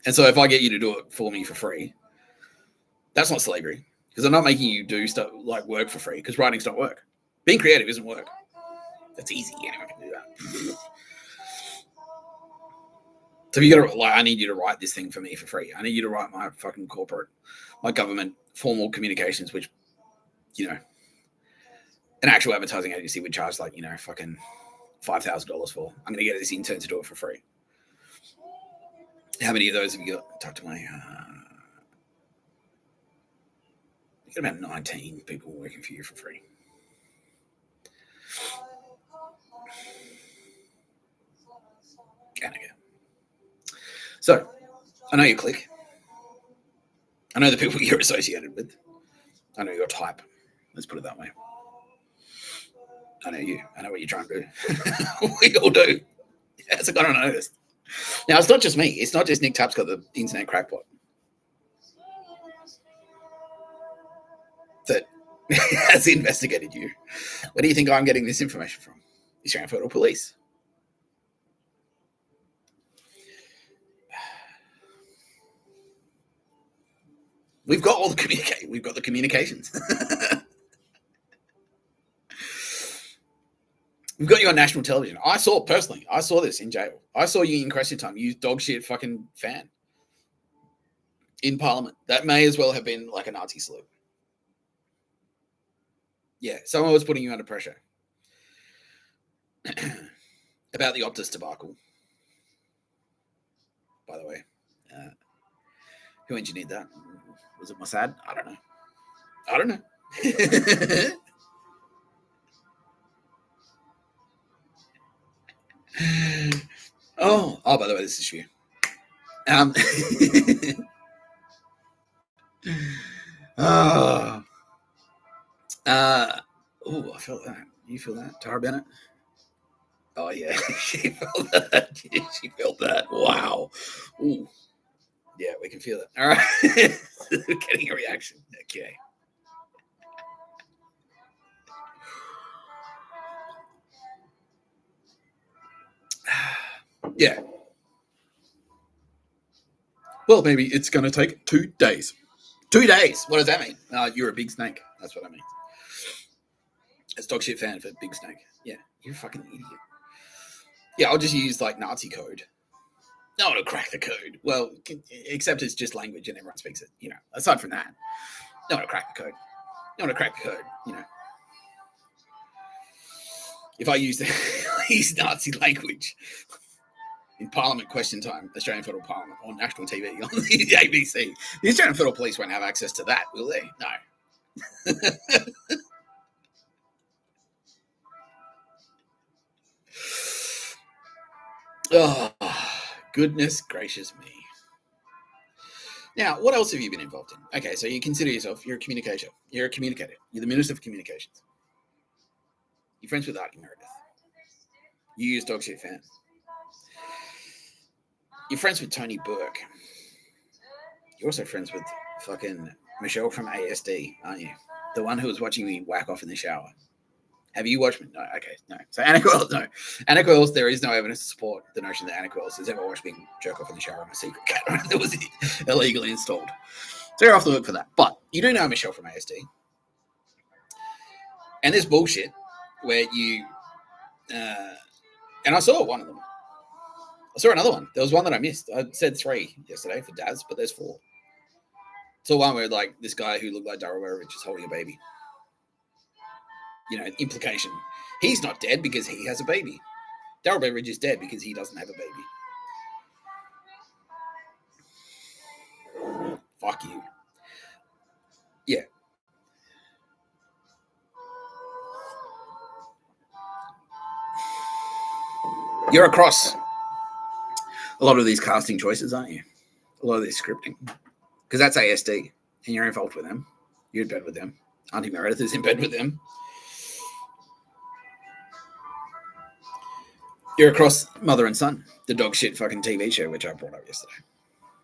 And so if I get you to do it for me for free, that's not slavery. Because I'm not making you do stuff like work for free, because writing's not work. Being creative isn't work. That's easy. Anyone can do that. So you gotta, like, I need you to write this thing for me for free. I need you to write my fucking corporate, my government formal communications, which, you know, an actual advertising agency would charge like, you know, fucking $5,000 for. I'm gonna get this intern to do it for free. How many of those have you got? Talk to my. You got about 19 people working for you for free. Anika. So, I know your clique. I know the people you're associated with. I know your type. Let's put it that way. I know you. I know what you're trying to do. We all do. As I got to notice. Now, it's not just me. It's not just Nick Tapscott, the internet crackpot, that has investigated you. Where do you think I'm getting this information from? The Australian Federal Police. We've got all the communication. We've got the communications. We've got you on national television. I saw this in jail. I saw you in question time. You dog shit fucking fan in Parliament. That may as well have been like a Nazi salute. Yeah, someone was putting you under pressure about the Optus debacle. By the way, who engineered that? Was it Mossad? I don't know. Oh, by the way, this is you. I felt that. You feel that, Tara Bennett? Oh yeah, she felt that. She felt that. Wow. Ooh. Yeah, we can feel it. All right. We're getting a reaction. Okay. Yeah. Well, maybe it's going to take 2 days. 2 days. What does that mean? You're a big snake. That's what I mean. It's dog shit fan for big snake. Yeah, you're a fucking idiot. Yeah, I'll just use like Nazi code. No one will crack the code. Well, except it's just language and everyone speaks it. You know, aside from that, no one will crack the code. No one will crack the code. You know, if I use Nazi language in Parliament question time, Australian Federal Parliament, on national TV, on the ABC, the Australian Federal Police won't have access to that, will they? No. Oh, goodness gracious me. Now, what else have you been involved in? Okay, so you consider yourself, you're a communicator. You're a communicator. You're the Minister for Communications. You're friends with Aunty Meredith. You use dog shit fan. You're friends with Tony Burke. You're also friends with fucking Michelle from ASD, aren't you? The one who was watching me whack off in the shower. Have you watched me? No, okay, no. So Anika Wells, no. Anika Wells, there is no evidence to support the notion that Anika Wells has ever watched me jerk off in the shower on a secret camera that was illegally installed. So you're off the hook for that. But you do know Michelle from ASD. And there's bullshit where you... and I saw one of them. I saw another one. There was one that I missed. I said 3 yesterday for Daz, but there's 4. So one where like this guy who looked like Darryl Weatheridge is holding a baby. You know, implication. He's not dead because he has a baby. Darryl Beveridge is dead because he doesn't have a baby. Fuck you. You're across a lot of these casting choices, aren't you? A lot of this scripting. Because that's ASD, and you're involved with them. You're in bed with them. Aunty Meredith is in bed with them. You're across Mother and Son, the dog shit fucking TV show, which I brought up yesterday,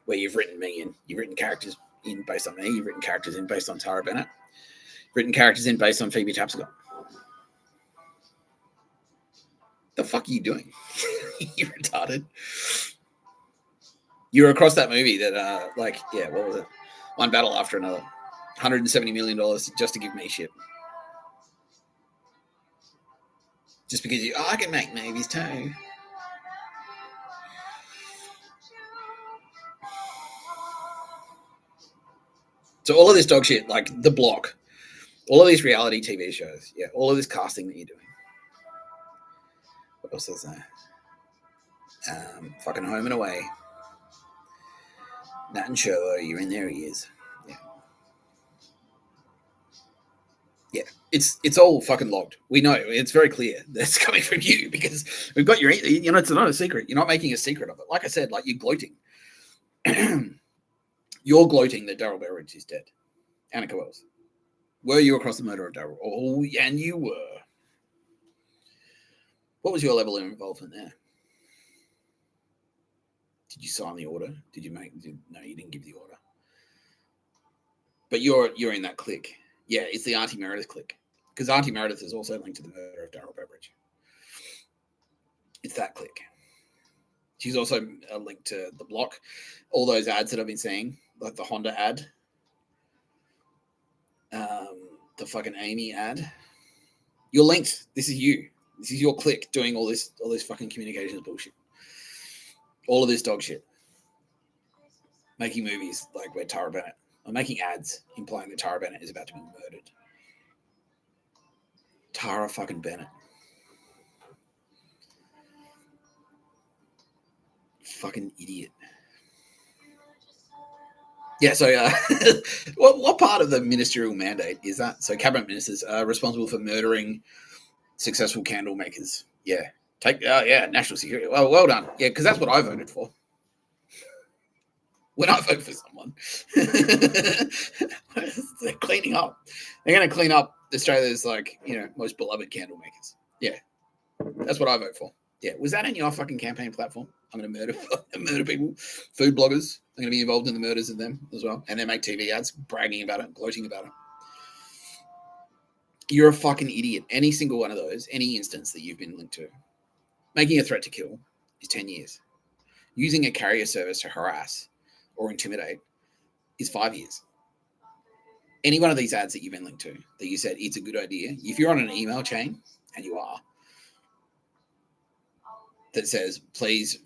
where you've written me in. You've written characters in based on me. You've written characters in based on Tara Bennett. You've written characters in based on Phoebe Tapscott. The fuck are you doing? You're retarded. You're across that movie that, what was it? One battle after another. $170 million just to give me shit. Just because I can make movies too. So all of this dog shit, like The Block, all of these reality TV shows, all of this casting that you're doing. What else is there? Fucking Home and Away. Nat and Sherlock, you're in their ears. Yeah, it's all fucking logged. We know it's very clear that's coming from you because we've got your. It's not a secret. You're not making a secret of it. Like I said, like you're gloating. You're gloating that Daryl Beveridge is dead. Anika Wells, were you across the murder of Daryl? Oh, yeah, and you were. What was your level of involvement there? Did you sign the order? Did you make? No, you didn't give the order. But you're in that clique. Yeah, it's the Aunty Meredith clique. Because Aunty Meredith is also linked to the murder of Daryl Beveridge. It's that clique. She's also linked to The Block. All those ads that I've been seeing, like the Honda ad, the fucking Amy ad. You're linked. This is you. This is your clique doing all this fucking communications bullshit. All of this dog shit. Making movies like where Tara Bennett. I'm making ads implying that Tara Bennett is about to be murdered. Tara fucking Bennett. Fucking idiot. Yeah, so what part of the ministerial mandate is that? So cabinet ministers are responsible for murdering successful candle makers. Yeah. National security. Well done. Yeah, because that's what I voted for. When I vote for someone, they're cleaning up. They're going to clean up Australia's most beloved candle makers. Yeah, that's what I vote for. Yeah, was that in your fucking campaign platform? I'm going to murder people, food bloggers. I'm going to be involved in the murders of them as well, and then make TV ads bragging about it, gloating about it. You're a fucking idiot. Any single one of those, any instance that you've been linked to, making a threat to kill is 10 years. Using a carrier service to harass or intimidate is 5 years. Any one of these ads that you've been linked to that you said it's a good idea, if you're on an email chain, and you are, that says, please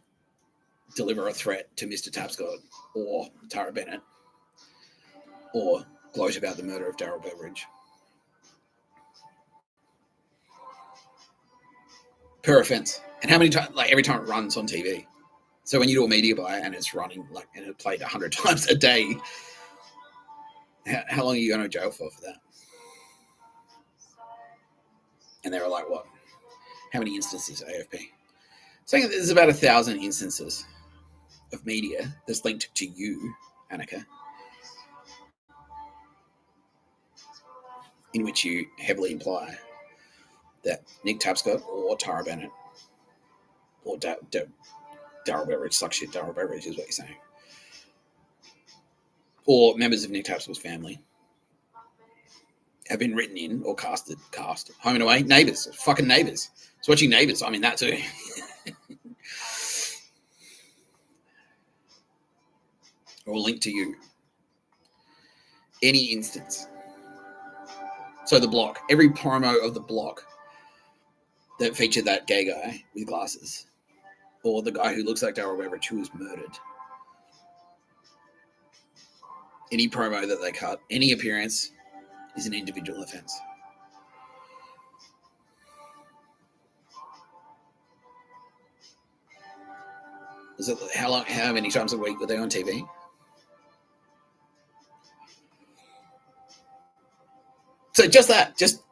deliver a threat to Mr Tapscott or Tara Bennett or gloat about the murder of Daryl Beveridge. Per offense. And how many times, every time it runs on TV. So when you do a media buy and it's running, and it played 100 times a day, how long are you going to jail for that? And they were like, what? How many instances, AFP? Saying there's about 1,000 instances of media that's linked to you, Anika, in which you heavily imply that Nick Tapscott or Tara Bennett or Daryl Beveridge, suck shit, Daryl Beveridge is what you're saying, or members of Nick Tapscott's family have been written in or cast Home and Away, Neighbours, fucking Neighbours. It's watching Neighbours. I mean, that too. Or linked to you. Any instance. So The Block, every promo of The Block that featured that gay guy with glasses, or the guy who looks like Daryl Beveridge who was murdered. Any promo that they cut, any appearance is an individual offence. Is it how many times a week were they on TV? So just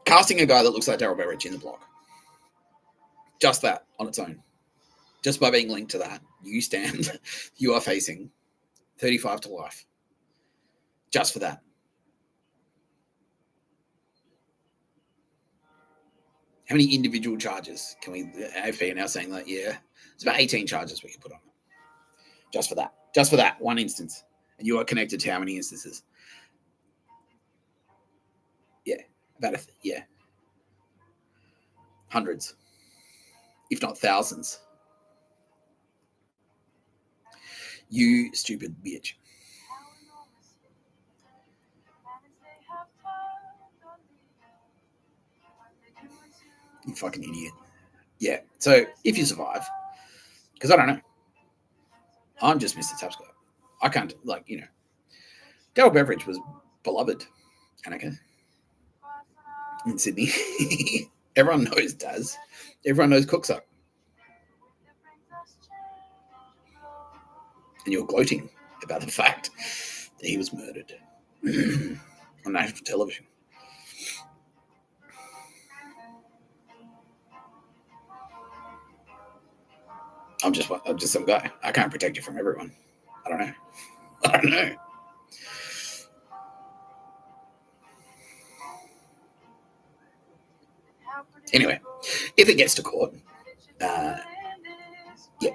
casting a guy that looks like Daryl Beveridge in The Block. Just that on its own. Just by being linked to that, you are facing 35 to life. Just for that. How many individual charges can we, AFP are now saying that, yeah, it's about 18 charges we can put on it. Just for that. Just for that one instance. And you are connected to how many instances? Yeah, yeah. Hundreds, if not thousands. You stupid bitch. You fucking idiot. Yeah, so if you survive, because I don't know, I'm just Mr Tapscott. I can't, Dale Beveridge was beloved, Anika, in Sydney. Everyone knows Daz. Everyone knows Cooksuck. And you're gloating about the fact that he was murdered on national television. I'm just some guy. I can't protect you from everyone. I don't know. Anyway, if it gets to court,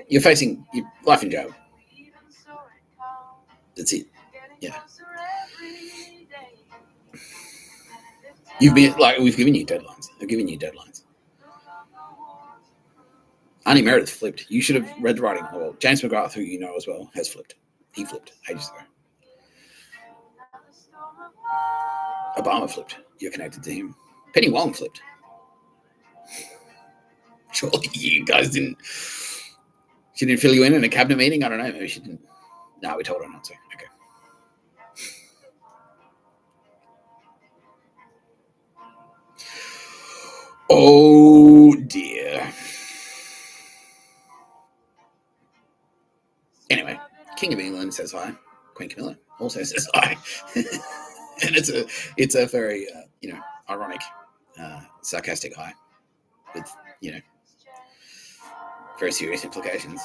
you're facing life in jail. That's it. Yeah. We've given you deadlines. I've given you deadlines. Aunty Meredith flipped. You should have read the writing on the wall. James McGrath, who you know as well, has flipped. He flipped ages ago. Obama flipped. You're connected to him. Penny Wong flipped. Surely you guys didn't. She didn't fill you in a cabinet meeting? I don't know. Maybe she didn't. No, we told her not to. Okay. Oh, dear. Anyway, King of England says hi. Queen Camilla also says hi. And it's a very, ironic, sarcastic hi with, very serious implications.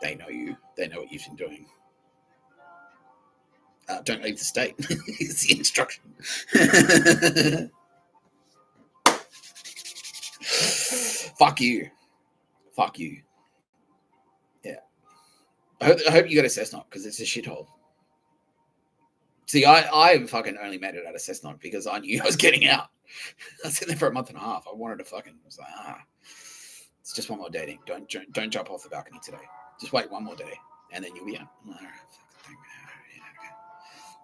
They know you. They know what you've been doing. Don't leave the state. It's the instruction. Fuck you. Yeah. I hope you got a Cessnock because it's a shithole. See, I fucking only made it out of Cessnock because I knew I was getting out. I was in there for a month and a half. I wanted to it's like, it's just one more day. Don't jump off the balcony today. Just wait one more day and then you'll be out. All right,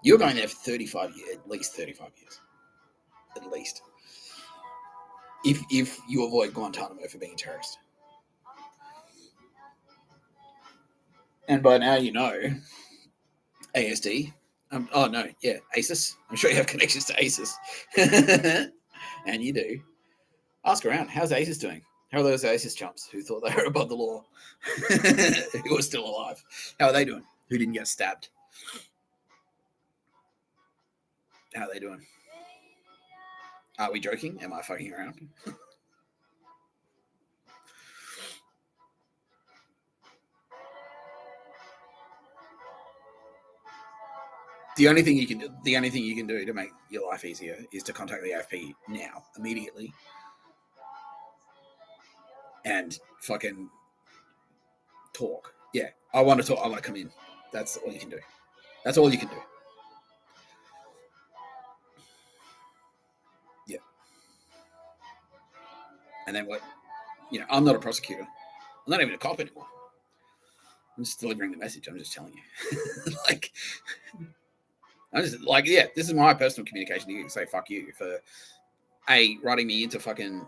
you're going there for 35 years, at least 35 years. At least. If you avoid Guantanamo for being a terrorist. And by now you know ASD. ACES. I'm sure you have connections to ACES. And you do. Ask around. How's ACES doing? How are those ACES chumps who thought they were above the law? Who are still alive? How are they doing? Who didn't get stabbed? How are they doing? Are we joking? Am I fucking around? The only thing you can do to make your life easier is to contact the AFP now, immediately, and fucking talk. Yeah, I want to talk. I want to come in. That's all you can do. That's all you can do. Yeah. And then what? I'm not a prosecutor. I'm not even a cop anymore. I'm just delivering the message. I'm just telling you. I'm just this is my personal communication to you. Say fuck you for writing me into fucking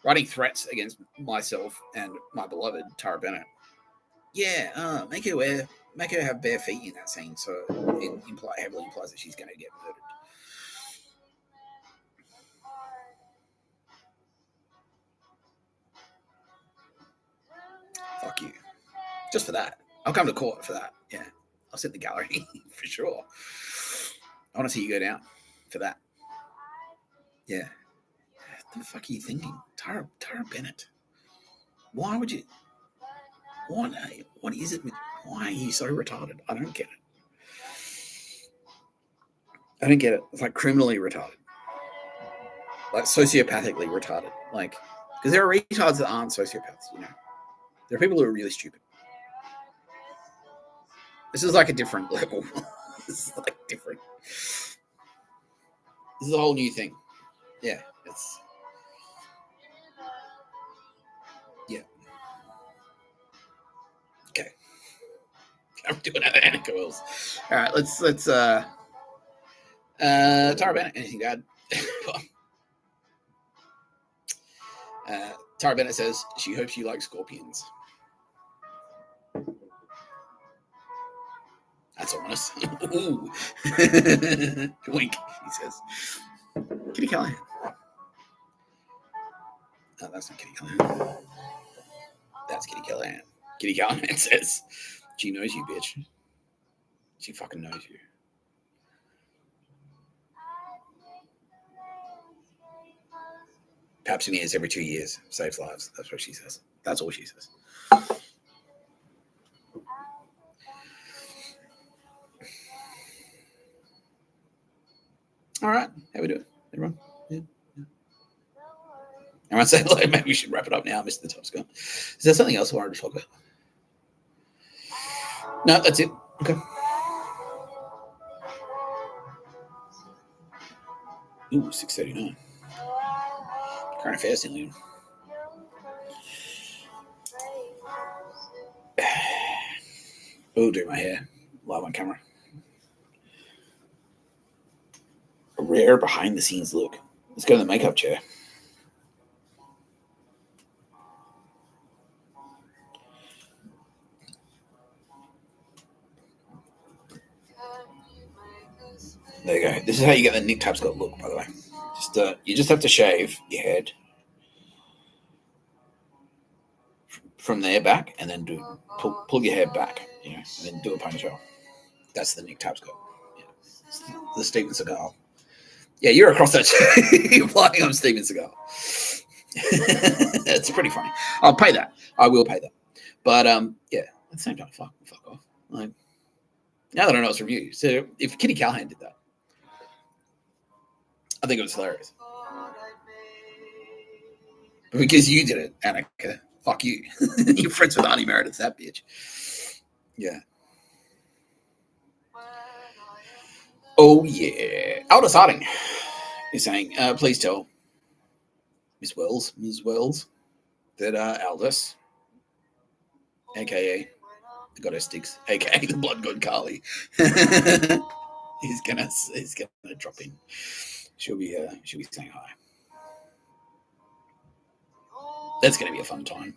writing threats against myself and my beloved Tara Bennett. Yeah, make her have bare feet in that scene, so it heavily implies that she's going to get murdered. Fuck you. Just for that. I'll come to court for that. Yeah. I'll sit in the gallery for sure. I want to see you go down for that. Yeah. What the fuck are you thinking? Tara Bennett. Why would you? What is it with? Why are you so retarded? I don't get it. I don't get it. It's like criminally retarded, like sociopathically retarded. Like, because there are retards that aren't sociopaths. You know, there are people who are really stupid. This is like a different level. This is like different. This is a whole new thing. Yeah, it's yeah. Okay, I'm doing another Anika Wells. All right, let's Tara Bennett, anything to add? Tara Bennett says she hopes you like scorpions. That's ominous. Ooh. Wink, he says. Kitty Callahan. No, that's not Kitty Callahan. That's Kitty Callahan. Kitty Callahan says she knows you, bitch. She fucking knows you. Papsiniers every 2 years saves lives. That's what she says. That's all she says. All right. How we doing, everyone? Yeah. Everyone say hello. Maybe we should wrap it up now, Mr. Tapscott. Is there something else I wanted to talk about? No, that's it. Okay. Ooh, 6:39. Current affairs still. Oh, do my hair live on camera. A rare behind the scenes look. Let's go to the makeup chair. There you go. This is how you get the Nick Tapscott look, by the way. You just have to shave your head from there back, and then pull your hair back, you know, and then do a ponytail. That's the Nick Tapscott. Yeah. The Steven Seagal. Yeah, you're across that. You're flying on Steven Seagal. It's pretty funny. I'll pay that. I will pay that. But yeah, at the same time, fuck off. Like, now that I know it's from you, so if Kitty Callahan did that, I think it was hilarious. But because you did it, Anika, fuck you. You're friends with Aunty Meredith, that bitch. Yeah. Oh, yeah. Aldous Harding is saying, please tell Ms. Wells, that Aldous, a.k.a. the Goddess Sticks, a.k.a. the Blood God Carly, he's gonna drop in. She'll be saying hi. That's gonna be a fun time.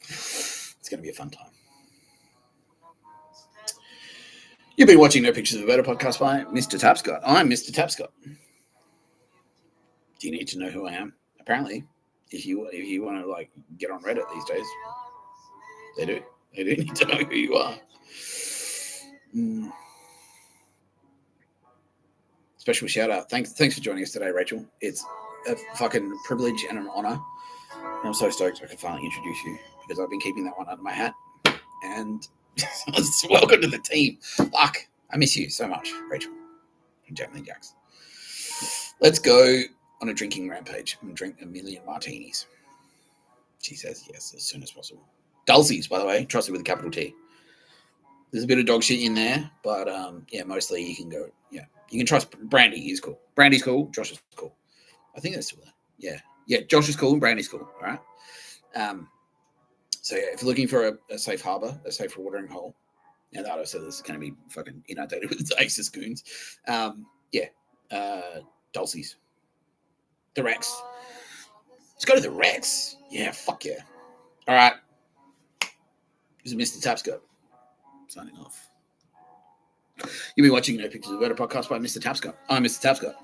It's gonna be a fun time. You've been watching No Pictures of a Better podcast by Mr. Tapscott. I'm Mr. Tapscott. Do you need to know who I am? Apparently, if you want to like get on Reddit these days, they do. They do need to know who you are. Special shout out. Thanks for joining us today, Rachel. It's a fucking privilege and an honor. And I'm so stoked I could finally introduce you because I've been keeping that one under my hat. And welcome to the team. Fuck, I miss you so much, Rachel and Jacqueline Jacks. Let's go on a drinking rampage and drink a million martinis. She says yes as soon as possible. Dulces, by the way, trust me, with a capital T. There's a bit of dog shit in there, but yeah, mostly you can go. Yeah, you can trust Brandy. He's cool. Brandy's cool. Josh is cool. I think that's still there. Yeah. Josh is cool and Brandy's cool. All right. So yeah, if you're looking for a safe harbor, a safe watering hole, now that I said this is going to be fucking inundated with Aces goons. Dulces. The Rex. Let's go to the Rex. Yeah, fuck yeah. All right. This is Mr. Tapscott signing off. You've been watching No Pictures of a Better podcast by Mr. Tapscott. I'm Mr. Tapscott.